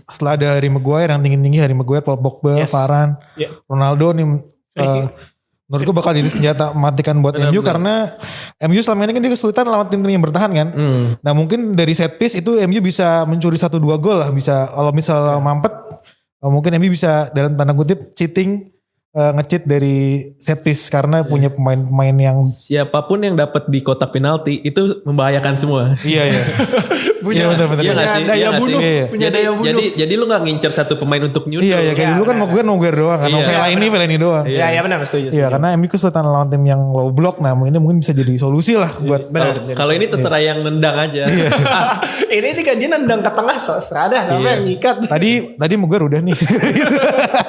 Setelah ada Harry Maguire yang tinggi-tinggi, Harry Maguire, Paul Pogba, Varane, Ronaldo nih menurut gue bakal jadi senjata mematikan buat MU karena MU selama ini kan dia kesulitan lawan tim-tim yang bertahan kan. Nah mungkin dari set piece itu MU bisa mencuri 1-2 gol lah, bisa kalau misalnya mampet mungkin MU bisa dalam tanda kutip cheating nge-cheat dari set piece karena punya pemain-pemain yang siapapun yang dapat di kotak penalti itu membahayakan semua. Iya. Punya benar-benar. Iya nggak sih? Daya bunuh. Punya daya bunuh. Jadi lu nggak ngincer satu pemain untuk nyundul. Iya kayak dulu kan Maguire doang kan. Vela ini doang. Iya benar setuju. Iya karena MU kesulitan lawan tim yang low block. Nah ini mungkin bisa jadi solusi lah buat. Kalau ini terserah yang nendang aja. Ini dia nendang ke tengah serada sampai nyikat. Tadi Maguire udah nih.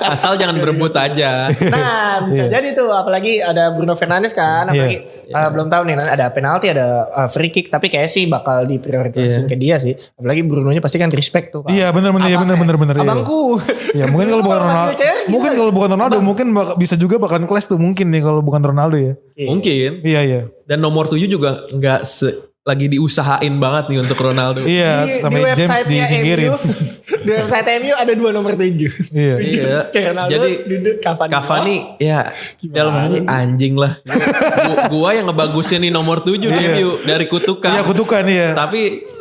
Asal jangan berebut aja. Nah bisa jadi tuh apalagi ada Bruno Fernandes kan apalagi belum tahu nih ada penalti ada free kick tapi kayak sih bakal diprioritaskan ke dia sih apalagi Brunonya pasti kan respect tuh. Iya benar abangku. Ya mungkin kalau bukan Ronaldo mungkin bisa juga bakalan clash tuh mungkin nih kalau bukan Ronaldo ya. Mungkin. Iya. Dan nomor 7 juga nggak lagi diusahain banget nih untuk Ronaldo. Iya, sampai James disingkirin. Di website MU ada 2 nomor 7. Iya. Jadi Cavani ya dalam hal anjing lah. Gua yang ngebagusin nih nomor 7 di MU dari kutukan. Iya, kutukan iya. Tapi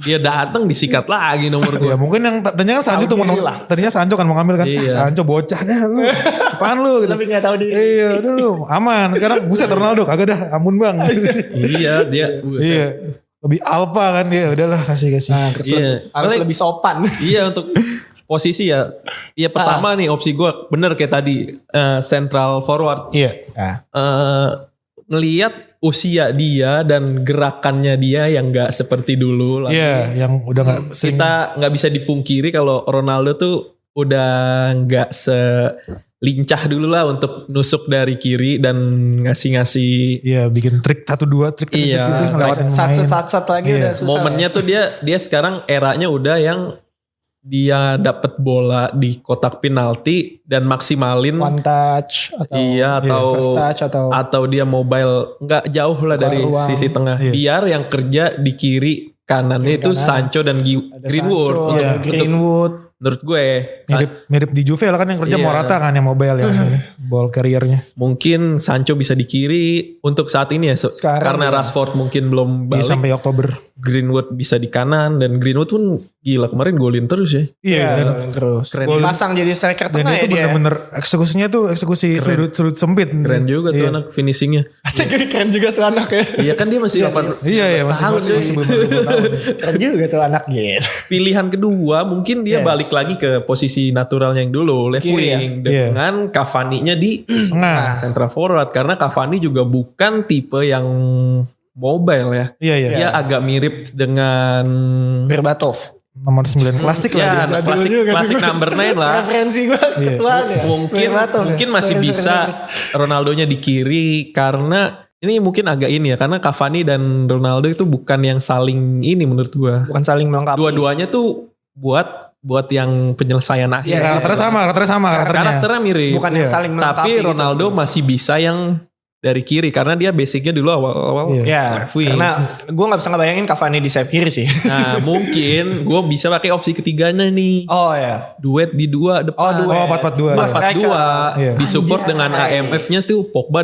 dia datang disikat lagi nomor gue. Ya mungkin yang tadinya kan Sancho tuh tadinya Sancho kan mau ngambil kan. Sancho bocah dah lu. Apaan lu gitu. Tapi gak tahu diri. Iya dulu aman. Sekarang buset Ronaldo kagak dah ampun bang. Iya dia buset. Iya. Lebih alpha kan dia udahlah kasih. Nah, harus lebih sopan. Iya untuk posisi ya. Iya pertama nih opsi gue bener kayak tadi central forward. Iya. Ngelihat usia dia dan gerakannya dia yang gak seperti dulu lagi. Iya, yang udah gak kita gak bisa dipungkiri kalau Ronaldo tuh udah nggak selincah dulu lah untuk nusuk dari kiri dan ngasih. Iya, bikin trik 1-2 trik Iya, gitu ngelewatin pemain. Sat lagi Iya. udah susah. Momennya tuh dia sekarang eranya udah yang dia dapat bola di kotak penalti dan maksimalin. One touch atau Iya, first touch atau dia mobile nggak jauh lah dari ruang. sisi tengah. Iya. Biar yang kerja di kiri kanannya itu kanan. Sancho dan ada Greenwood. Sancho, Untuk- ada untuk- Greenwood. menurut gue Mirip di Juve lah kan yang kerja Iya. Morata kan yang mobile yang ini, ball carriernya. mungkin Sancho bisa di kiri untuk saat ini ya. Sekarang Karena ya. Rashford mungkin belum Iya, balik. sampai Oktober. Greenwood bisa di kanan dan Greenwood pun gila kemarin golin terus ya. Iya, Ya, dan, golin terus. Keren. Pasang jadi striker dan tengah itu ya dia. bener-bener eksekusinya tuh eksekusi sudut sempit. Keren juga tuh Iya. anak finishingnya. Asik, keren juga tuh anak ya. Iya kan dia masih 8 Iya, tahun. masih cuy. belum 20 tahun. Keren juga tuh anak gitu. Pilihan kedua mungkin dia Yes. balik lagi ke posisi naturalnya yang dulu left Kiri ya? wing Iya. dengan Cavani-nya di Tengah. central forward karena Cavani juga bukan tipe yang mobile ya. Iya, iya. Dia agak mirip dengan Berbatov. Nomor 9 klasik ya lah dia. klasik juga klasik tuh. number 9 lah. Referensi gue Iya. kebetulan ya. Mungkin masih Sorry, bisa sorry. Ronaldonya di kiri karena ini mungkin agak ini ya karena Cavani dan Ronaldo itu bukan yang saling ini menurut gua. Bukan saling melengkapi. Dua-duanya tuh buat yang penyelesaian akhir. Iya, Karakternya sama Karakternya mirip. Bukan yang Iya. saling melengkapi. Tapi gitu. Ronaldo masih bisa yang dari kiri karena dia basicnya dulu awal-awal Iya. Ya, left wing. karena gue gak bisa ngebayangin Cavani di sayap kiri sih. Nah mungkin gue bisa pakai opsi ketiganya nih. Oh ya. Duet di 2 depan. Oh, duet. Oh, 4-4-2. Dua Iya. striker. 4-4-2 Iya. disupport Anjay. dengan AMF-nya tuh Pogba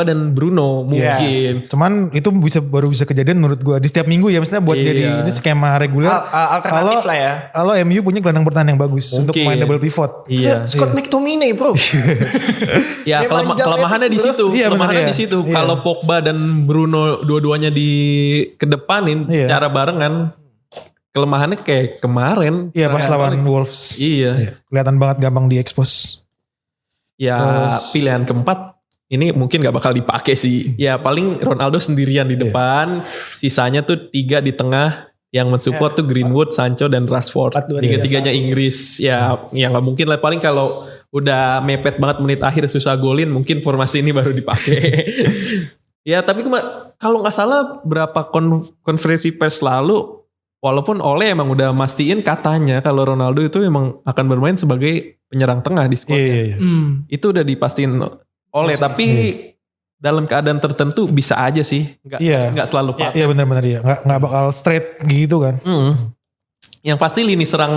dan Bruno mungkin. Cuman itu baru bisa kejadian menurut gua di setiap minggu ya, maksudnya buat Iya. jadi ini skema reguler. Alternatif lah ya. Kalau MU punya gelandang bertahan yang bagus untuk Mungkin. main double pivot. Iya. Scott McTominay bro. Ya Dia manjang kelemahannya itu, di bro. situ. Iya, Kelemahannya bener, di iya. situ. Iya. Kalau Pogba dan Bruno dua-duanya di kedepanin Iya. secara barengan, kelemahannya kayak kemarin. Iya pas Serangan lawan balik. Wolves. Iya. Kelihatan banget gampang diekspos. Ya Terus- pilihan keempat ini mungkin gak bakal dipakai sih. Ya paling Ronaldo sendirian di Iya. depan, sisanya tuh 3 di tengah. Yang mensupport tuh Greenwood, Sancho dan Rashford. 4-2-3-1. Tiga-tiganya Inggris. Ya nggak mungkin lah. Paling kalau udah mepet banget menit akhir susah golin, mungkin formasi ini baru dipakai. Ya tapi kalau nggak salah berapa konferensi pers lalu, walaupun Ole emang udah mastiin katanya kalau Ronaldo itu emang akan bermain sebagai penyerang tengah di squad. Iya. Itu udah dipastiin Ole, tapi dalam keadaan tertentu bisa aja sih, nggak selalu pak. Iya benar-benar ya. Nggak bakal straight gitu kan. Yang pasti lini serang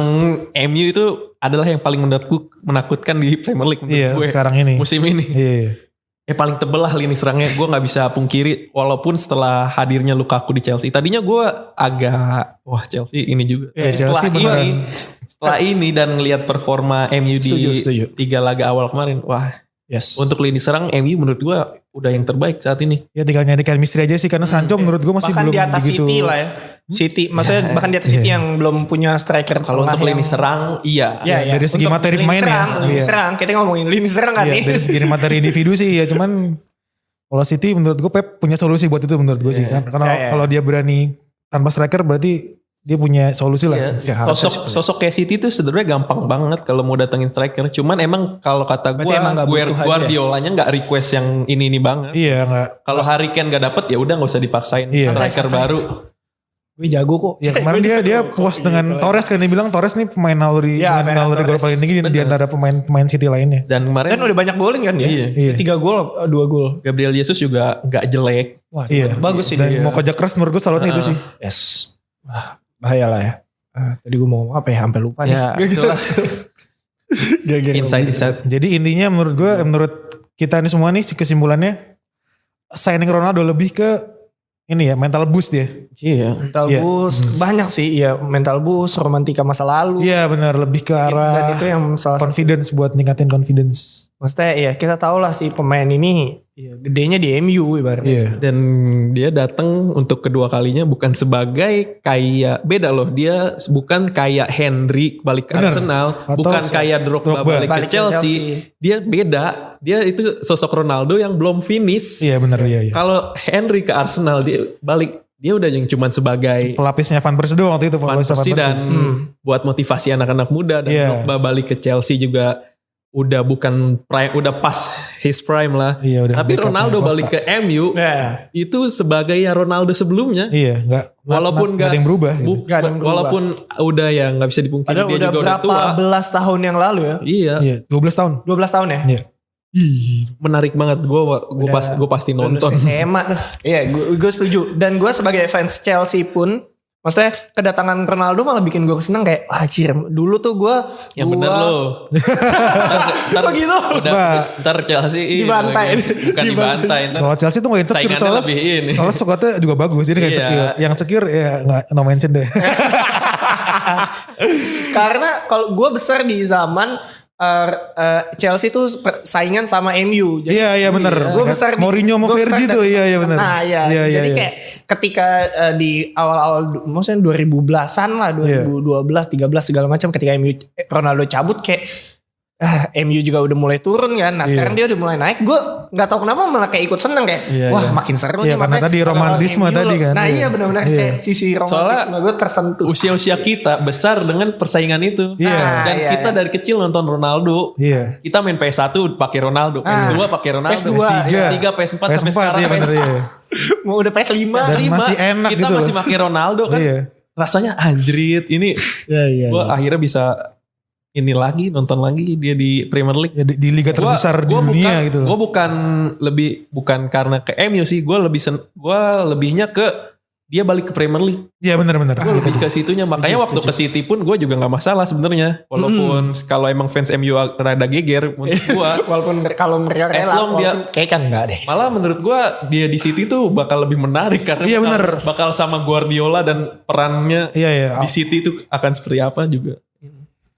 MU itu adalah yang paling menakutkan di Premier League menurut Iya gue sekarang ini. musim ini. Iya. Paling tebel lah lini serangnya, gue nggak bisa pungkiri. Walaupun setelah hadirnya Lukaku di Chelsea, tadinya gue agak Chelsea ini juga. Iya, setelah Chelsea beneran. setelah ini dan ngelihat performa MU di Setuju. 3 laga awal kemarin, Yes. untuk lini serang MU menurut gue udah yang terbaik saat ini. Ya tinggal nyari chemistry aja sih karena Sancho menurut gue masih Bahkan belum di atas begitu. City lah ya. City, maksudnya bahkan di atas City yang belum punya striker. Kalau untuk lini serang, iya. Ya, dari segi Untuk materi lini pemain ya. serang, lini Iya. serang. Kita ngomongin lini serang kan Iya, nih. dari segi materi individu sih ya, cuman kalau City menurut gue Pep punya solusi buat itu menurut gue sih kan. Karena kalau dia berani tanpa striker berarti dia punya solusi lah. Iya, Ya, harusnya sih. sosok kayak City tuh sebenarnya gampang banget kalau mau datengin striker. Cuman emang kalau kata gue, Berarti emang nggak butuh aja. Guardiolanya nggak request yang ini banget. Iya enggak. Kalau Harry Kane gak dapet ya udah nggak usah dipaksain Iya. striker baru. Gue jago kok. Ya kemarin dia puas dengan Torres kan, dia bilang Torres nih pemain naluri Iya, dengan naluri gol Torres. paling tinggi di antara pemain City lainnya. Dan kemarin Dan udah banyak golin kan dia. Iya. 3 gol, 2 gol. Gabriel Jesus juga nggak jelek. Wah, Iya. bagus sih Dan dia. mau kerja keras menurut gue salutnya itu sih. Yes. Wah, bahaya lah ya. Tadi gue mau ngomong apa ya, sampai lupa Ya nih. itulah Gara-gara inside. Jadi intinya menurut kita ini semua nih kesimpulannya signing Ronaldo lebih ke ini ya mental boost dia. Iya. Mental Iya. boost banyak sih ya, mental boost, romantika masa lalu. Iya benar, lebih ke Dan arah itu yang salah satu. confidence buat ningkatin confidence. Maksudnya ya kita tahu lah si pemain ini ya, gedenya di MU ibaratnya. Iya. Dan dia datang untuk kedua kalinya bukan sebagai kayak beda loh. Dia bukan kayak Henry balik ke Bener. Arsenal, Atau bukan kayak Drogba balik Balik ke Chelsea. Dia beda. Dia itu sosok Ronaldo yang belum finish. Iya benar iya. Kalau Henry ke Arsenal dia balik dia udah yang cuman sebagai Pelapisnya Van Persie doang waktu itu. Van Persie dan buat motivasi anak-anak muda dan Drogba balik ke Chelsea juga udah bukan prime, udah pas his prime lah. Iya, udah tapi Ronaldo balik ke MU itu sebagai ya Ronaldo sebelumnya. Iya, walaupun nggak ada yang berubah. Walaupun udah ya nggak bisa dipungkiri dia udah juga udah tua. berapa belas tahun yang lalu ya? Iya. 12 tahun. 12 tahun ya? Iya. Menarik banget. Gue pasti nonton. SMA tuh. Iya, gue setuju. Dan gue sebagai fans Chelsea pun, maksudnya kedatangan Ronaldo malah bikin gue seneng kayak anjir, dulu tuh gue yang bener lo. Ntar gitu. Ntar Chelsea dibantai. Bukan dibantai. Kalau Chelsea tuh gak insecure soalnya squadnya juga bagus. Jadi gak insecure. Yang insecure ya gak no mention deh. Karena kalau gue besar di zaman Chelsea tuh saingan sama MU. Jadi, iya benar. Gue besar Mourinho sama Fergie tuh iya benar. Nah jadi kayak ketika di awal-awal maksudnya 2010-an lah 2012, 13 segala macam ketika MU Ronaldo cabut kayak MU juga udah mulai turun kan. Nah sekarang dia udah mulai naik. Gue gak tahu kenapa malah kayak ikut seneng kayak makin seru nih. Karena tadi romantisme tadi kan. Nah iya benar-benar kayak sisi romantisme gue tersentuh. Usia-usia kita besar dengan persaingan itu. Dan kita dari kecil nonton Ronaldo. Kita main PS1 pakai Ronaldo, PS2 pakai Ronaldo, PS3, PS4 sampai sekarang mau udah PS5 masih enak kita gitu masih pakai Ronaldo kan. Rasanya anjrit ini. Gue akhirnya bisa ini lagi nonton lagi dia di Premier League di liga terbesar di dunia gitu loh. Gue bukan karena ke MU sih, gue lebihnya ke dia balik ke Premier League. Iya benar. Gue lebih ke situnya. Makanya waktu ke City pun gue juga nggak masalah sebenarnya. Walaupun kalau emang fans MU rada geger menurut gue. Walaupun kalau mereka rela, dia kayak kan enggak deh. Malah menurut gue dia di City tuh bakal lebih menarik karena bakal sama Guardiola dan perannya di City itu akan seperti apa juga.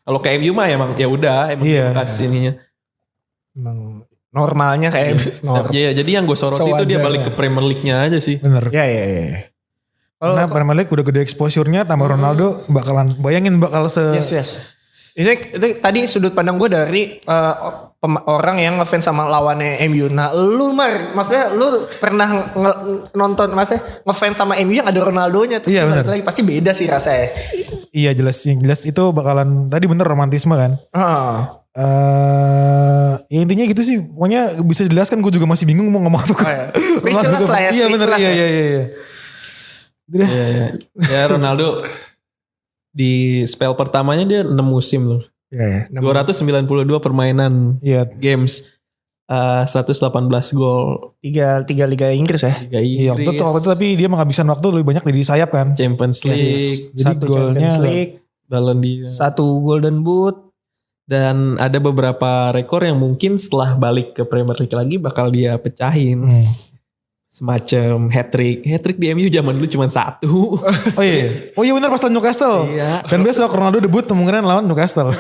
Kalau ke MU mah emang ya udah emang kasih ininya. Emang normalnya kayak jadi yang gue soroti itu dia balik ke Premier League-nya aja sih. Bener. Iya. Karena Premier League udah gede exposure-nya tambah Ronaldo bakal Yes. Itu tadi sudut pandang gue dari orang yang ngefans sama lawannya MU. Nah, maksudnya lu pernah nonton maksudnya ngefans sama MU yang ada Ronaldonya terus balik lagi pasti beda sih rasanya. Iya jelas itu bakalan tadi bener romantisme kan. Ya intinya gitu sih. Pokoknya bisa dijelaskan, gue juga masih bingung mau ngomong apa. Speechless lah ya. Iya bener. Iya. Ya Ronaldo di spell pertamanya dia 6 musim loh. 292 permainan games, 118 gol, 3 Liga Inggris ya. Iya, betul. Tapi dia menghabiskan waktu lebih banyak di sayap kan. Champions League, jadi golnya Ballon d'Or, 1 Golden Boot. Dan ada beberapa rekor yang mungkin setelah balik ke Premier League lagi bakal dia pecahin. Semacam hat-trick di MU zaman dulu cuma 1. Oh iya benar pas lawan Newcastle. Iya. Dan besok Ronaldo debut kemungkinan lawan Newcastle.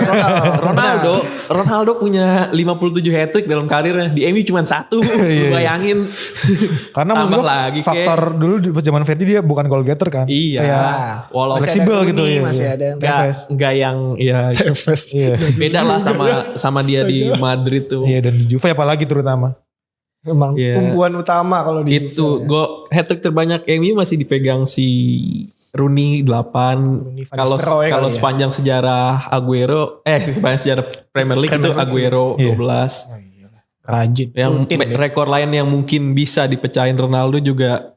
Ronaldo punya 57 hat-trick dalam karirnya. Di MU cuma 1. Lu bayangin. Karena menurut gue faktor dulu di zaman Ferdi dia bukan goal getter kan. Iya. Walau fleksibel gitu ya. Masih ada Enggak yang Tevez. Beda lah sama dia di Madrid tuh. Iya, dan di Juve apalagi terutama. Memang tumpuan utama kalau di itu hat-trick terbanyak MU masih dipegang si Rooney 8. Kalau sepanjang sejarah sepanjang sejarah Premier League itu Aguero 12. Rajin. Yang rekor lain yang mungkin bisa dipecahin Ronaldo juga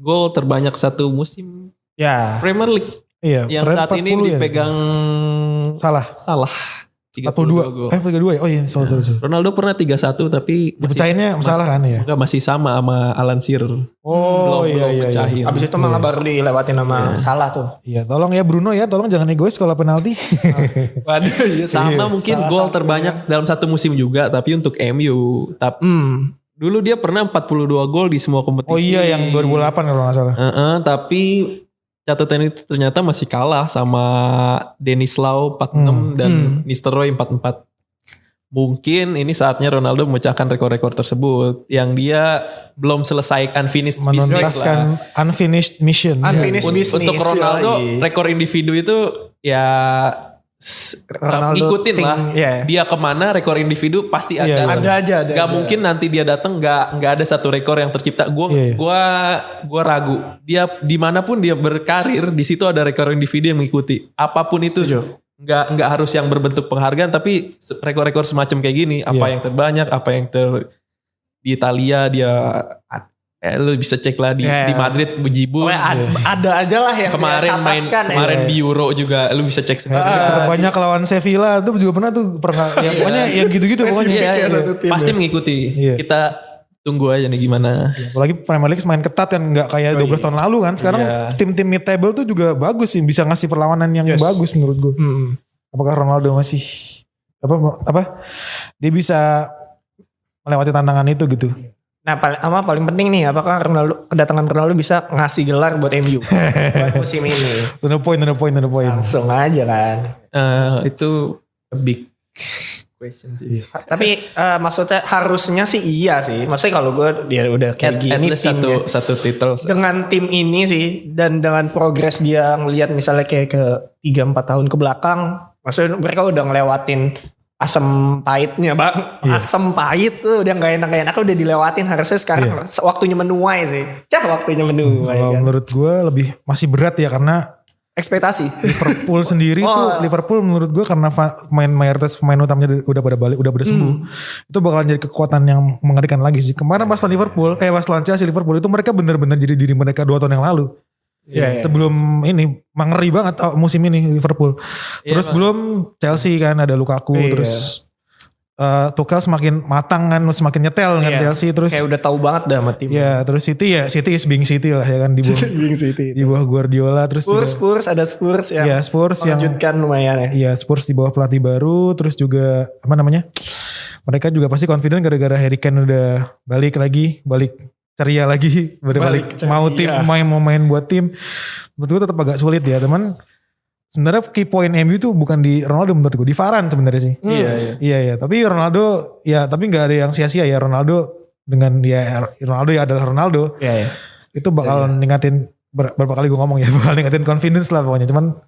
gol terbanyak satu musim Premier League. Iya. Yang saat ini dipegang Salah. 32 ya? Oh iya, sorry. Ronaldo pernah 31 tapi dipecahinnya masalah kan ya? Enggak, masih sama Alan Shearer. Oh belum pecahin. Abis itu malah baru dilewatin sama Salah tuh. Iya, tolong ya Bruno ya, tolong jangan egois kalau penalti. Waduh, sama mungkin gol terbanyak dalam satu musim juga tapi untuk MU. Dulu dia pernah 42 gol di semua kompetisi. Oh iya, yang 2008 kalau gak salah. Tapi catatan itu ternyata masih kalah sama Denis Lau 46 dan Nistelrooy 44. Mungkin ini saatnya Ronaldo memecahkan rekor-rekor tersebut yang dia belum selesai unfinished business lah. Unfinished mission. Unfinished business. Untuk Ronaldo rekor individu itu ya Ronaldo ngikutin lah. Yeah. Dia kemana rekor individu pasti ada. Iya, iya. Ada aja. Gak mungkin nanti dia datang nggak ada satu rekor yang tercipta. Gua ragu. Dia dimanapun dia berkarir, di situ ada rekor individu yang mengikuti. Apapun itu, nggak harus yang berbentuk penghargaan, tapi rekor-rekor semacam kayak gini. Apa yang terbanyak, apa yang di Italia dia. Lu bisa cek lah di Madrid Bujibun. Ada aja lah yang kemarin di Euro juga lu bisa cek sendiri. Banyak lawan Sevilla tuh juga pernah ya, pokoknya yang gitu-gitu pokoknya. Pasti mengikuti. Kita tunggu aja nih gimana. Apalagi Premier League main ketat kan, nggak kayak 12 tahun lalu kan. Sekarang tim-tim mid table tuh juga bagus sih, bisa ngasih perlawanan yang bagus menurut gue. Apakah Ronaldo masih apa? Dia bisa melewati tantangan itu gitu. Nah paling penting nih, apakah kedatangan Ronaldo bisa ngasih gelar buat MU buat musim ini? To the point. Langsung aja kan. Itu a big question sih. Tapi maksudnya harusnya sih iya sih. Maksudnya kalau gue dia udah kayak gini timnya. Satu titel. Dengan tim ini sih dan dengan progres dia ngelihat misalnya kayak ke 3-4 tahun ke belakang. Maksudnya mereka udah ngelewatin asam pahitnya bang, asam pahit tuh udah nggak enak udah dilewatin, harusnya sekarang waktunya menuai sih, waktunya menuai. Kalau menurut gue masih berat ya karena ekspektasi Liverpool sendiri tuh Liverpool menurut gue karena mayoritas pemain utamanya udah pada balik, udah pada sembuh, itu bakalan jadi kekuatan yang mengerikan lagi sih. Kemarin pas lawan Chelsea Liverpool itu mereka benar-benar jadi diri mereka 2 tahun yang lalu. Sebelum ini mengeri banget musim ini Liverpool. Terus belum Chelsea kan ada Lukaku, terus Tuchel semakin matang kan, semakin nyetel kan Chelsea, terus kayak udah tahu banget dah sama tim. Ya, terus City is being City lah ya kan di bawah di bawah Guardiola, terus Spurs yang Spurs yang melanjutkan lumayan ya. Iya, Spurs di bawah pelatih baru, terus juga mereka juga pasti confident gara-gara Harry Kane udah balik ceria lagi, mau main buat tim. Menurut gue tetap agak sulit ya teman. Sebenarnya key point MU tuh bukan di Ronaldo menurut gue, di Varane sebenarnya sih. Iya. Tapi Ronaldo tapi nggak ada yang sia-sia ya. Ronaldo adalah Ronaldo. Iya. Itu bakal ningkatin berapa kali gue ngomong ya, bakal ningkatin confidence lah pokoknya. Cuman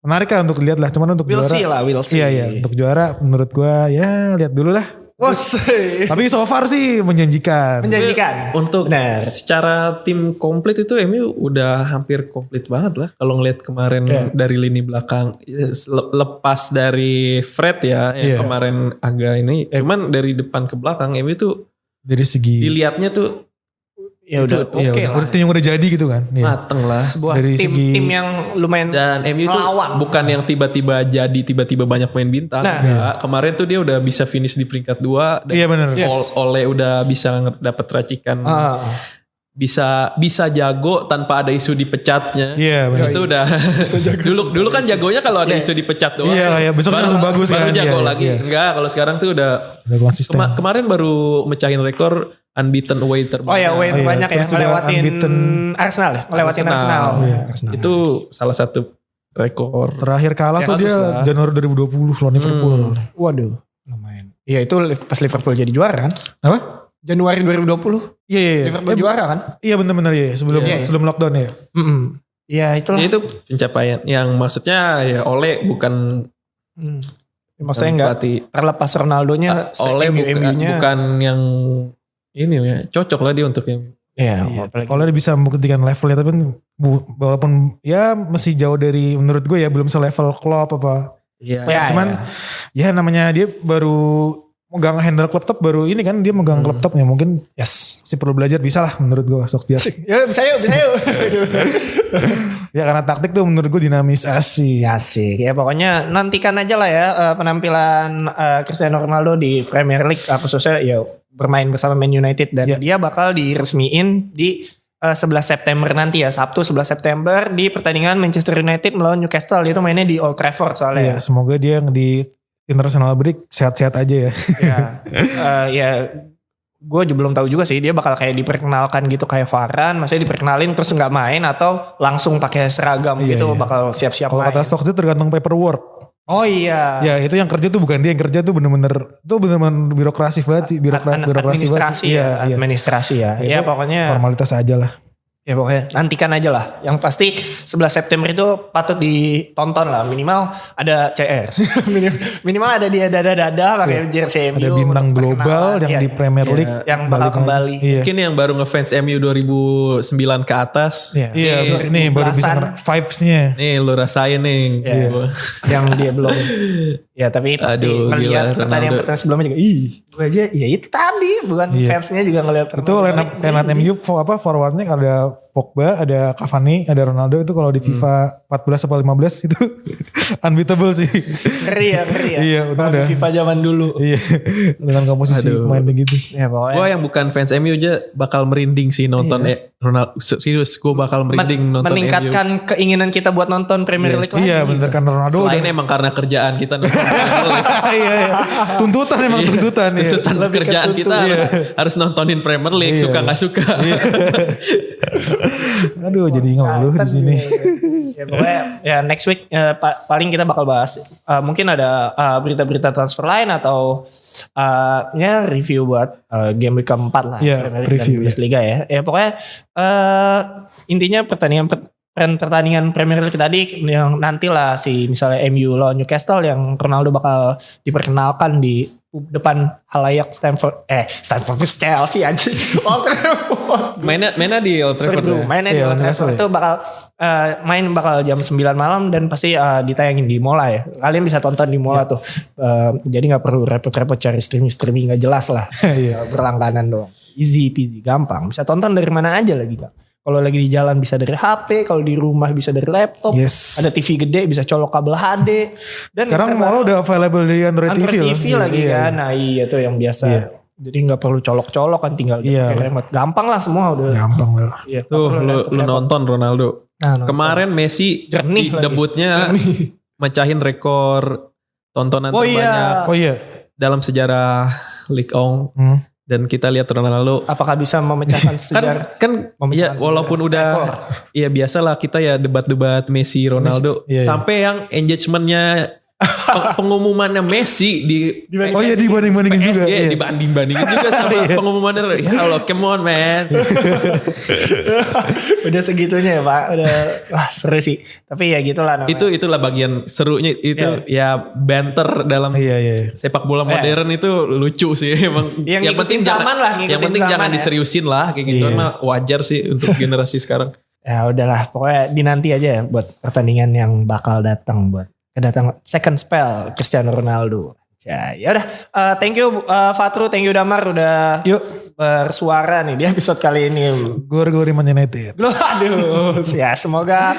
menarik lah untuk lihat lah. Cuman untuk we'll juara, see. Iya. Untuk juara menurut gue ya lihat dulu lah. Tapi so far sih menjanjikan. Untuk secara tim komplit itu MU udah hampir komplit banget lah. Kalau ngelihat kemarin dari lini belakang, lepas dari Fred yang kemarin agak ini, cuman dari depan ke belakang MU tuh dari segi dilihatnya tuh udah oke lah. Tim yang udah jadi gitu kan. Mateng lah. Sebuah dari tim yang lumayan dan MU itu bukan yang tiba-tiba banyak main bintang. Kemarin tuh dia udah bisa finish di peringkat 2. Iya benar. Oleh udah bisa dapat racikan. Bisa jago tanpa ada isu dipecatnya. Iya benar. Itu udah dulu kan jagonya kalau ada isu dipecat doang. Iya, besok langsung bagus baru kan. Jago lagi. Enggak, kalau sekarang tuh udah konsisten. Kemarin baru mecahin rekor unbeaten away terbanyak. Away banyak ya, ngelewatin Arsenal ya, Arsenal. Itu salah satu rekor. Terakhir kalah tuh dia Januari 2020 lawan Liverpool. Waduh, lumayan. Iya itu pas Liverpool jadi juara kan? Apa? Januari 2020. Iya. Liverpool juara kan? Iya benar-benar ya, sebelum lockdown ya. Iya itulah. Itu pencapaian yang maksudnya ya Ole bukan maksudnya enggak terlepas Ronaldonya Ole bukan yang ini ya cocok lah dia untuk yang Ole bisa membuktikan levelnya, tapi walaupun ya masih jauh dari menurut gue ya belum selevel Klopp apa. Cuman namanya dia baru megang handle klub top baru ini kan, dia megang klub topnya mungkin masih perlu belajar, bisa lah menurut gue sok dia. Bisa yuk. Ya karena taktik tuh menurut gue dinamis asik. Ya pokoknya nantikan aja lah ya penampilan Cristiano Ronaldo di Premier League, khususnya ya bermain bersama Man United, dan dia bakal diresmiin di 11 September nanti ya, Sabtu 11 September di pertandingan Manchester United melawan Newcastle. Itu mainnya di Old Trafford soalnya. Semoga dia di international break sehat-sehat aja ya. Gue juga belum tahu juga sih dia bakal kayak diperkenalkan gitu kayak Varane, maksudnya diperkenalin terus nggak main atau langsung pakai seragam bakal siap-siap main. Kalau kata Sox itu tergantung paperwork. Oh iya. Ya itu yang kerja tuh bukan dia, yang kerja tuh bener-bener birokrasi banget sih, birokrasi administrasi ya. Ya pokoknya formalitas aja lah. Ya pokoknya nantikan aja lah. Yang pasti 11 September itu patut ditonton lah. Minimal ada CR. Minimal ada dia dada-dada pakai jersey MU. Ada bintang global yang di Premier League. Yang bakal kembali. Iya. Mungkin yang baru ngefans MU 2009 ke atas. Iya, nih baru bisa vibes-nya. Nih lu rasain nih. Yang dia belum. Ya tapi pasti ngeliat pertandingan sebelumnya juga. Gue aja ya itu tadi. Bukan fansnya juga ngeliat. Itu line up MU forwardnya ada Pogba, ada Cavani, ada Ronaldo. Itu kalau di FIFA 14 atau 15 itu unbeatable sih. Ngeri ya. Iya, udah. FIFA zaman dulu. Iya, dengan komposisi main begitu. Ya pokoknya. Gue yang bukan fans MU aja bakal merinding sih nonton Ronaldo. Serius, gue bakal merinding nonton meningkatkan MU. Keinginan kita buat nonton Premier League lagi. Iya, bener kan Ronaldo. Selain emang karena kerjaan kita nonton Premier League. Iya. Tuntutan emang tuntutan. Tuntutan pekerjaan kita harus nontonin Premier League, suka nggak suka. Aduh, jadi ngeluh di sini. Ya pokoknya ya next week paling kita bakal bahas mungkin ada berita-berita transfer lain atau ya review buat game week keempat lah Premier League review, dan Bundesliga ya. Ya pokoknya intinya pertandingan Premier League tadi yang nantilah si misalnya MU lawan Newcastle yang Ronaldo bakal diperkenalkan di depan halayak Stamford Bridge Chelsea aja. Old Trafford. Mainnya di Old Trafford. Mainnya di Old Trafford itu bakal bakal jam 9 malam dan pasti ditayangin di Mola ya. Kalian bisa tonton di Mola tuh. Jadi gak perlu repot-repot cari streaming gak jelas lah. Berlangganan doang. Easy peasy, gampang. Bisa tonton dari mana aja lagi Kak. Kalau lagi di jalan bisa dari HP, kalau di rumah bisa dari laptop. Ada TV gede bisa colok kabel HD. Dan sekarang Mola udah available di Android TV lagi kan. Nah iya tuh yang biasa. Jadi gak perlu colok-colok kan, tinggal pakai remote. Gampang lah semua udah. Gampang lah. Tuh lu nonton Ronaldo. Kemarin Messi di debutnya mecahin rekor tontonan terbanyak dalam sejarah Ligue 1. Dan kita lihat Ronaldo apakah bisa memecahkan sejarah kan ya walaupun udah ya biasalah kita ya debat-debat Messi Ronaldo sampai yang engagementnya pengumumannya Messi dibanding-bandingin juga. Dibanding-bandingin juga sama pengumumannya. Ya Allah, come on man. Udah segitunya ya Pak. Udah seru sih. Tapi ya gitulah namanya. Itulah bagian serunya itu ya banter dalam sepak bola modern itu lucu sih emang. Yang penting jangan diseriusin lah kayak gitu mah wajar sih untuk generasi sekarang. Ya udahlah, pokoknya dinanti aja ya buat pertandingan yang bakal datang buat kedatangan second spell Cristiano Ronaldo. Ya udah, thank you Fatru, thank you Damar udah bersuara nih di episode kali ini. Glory Man United. Aduh, ya semoga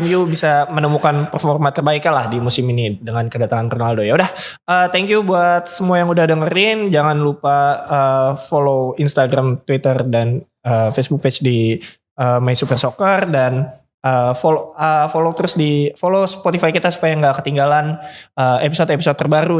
MU bisa menemukan performa terbaik lah di musim ini dengan kedatangan Ronaldo. Ya udah, thank you buat semua yang udah dengerin. Jangan lupa follow Instagram, Twitter dan Facebook page di My Super Soccer dan follow terus follow Spotify kita supaya nggak ketinggalan episode terbaru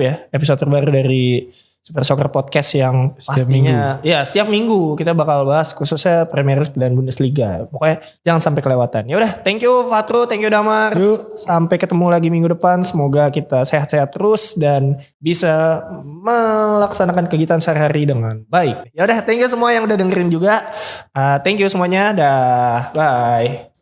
dari Super Soccer Podcast yang pastinya setiap minggu kita bakal bahas khususnya Premier League dan Bundesliga. Pokoknya jangan sampai kelewatan. Ya udah, thank you Fatru, thank you Damar. Sampai ketemu lagi minggu depan. Semoga kita sehat-sehat terus dan bisa melaksanakan kegiatan sehari-hari dengan baik. Ya udah, thank you semua yang udah dengerin juga. Thank you semuanya. Dah, bye.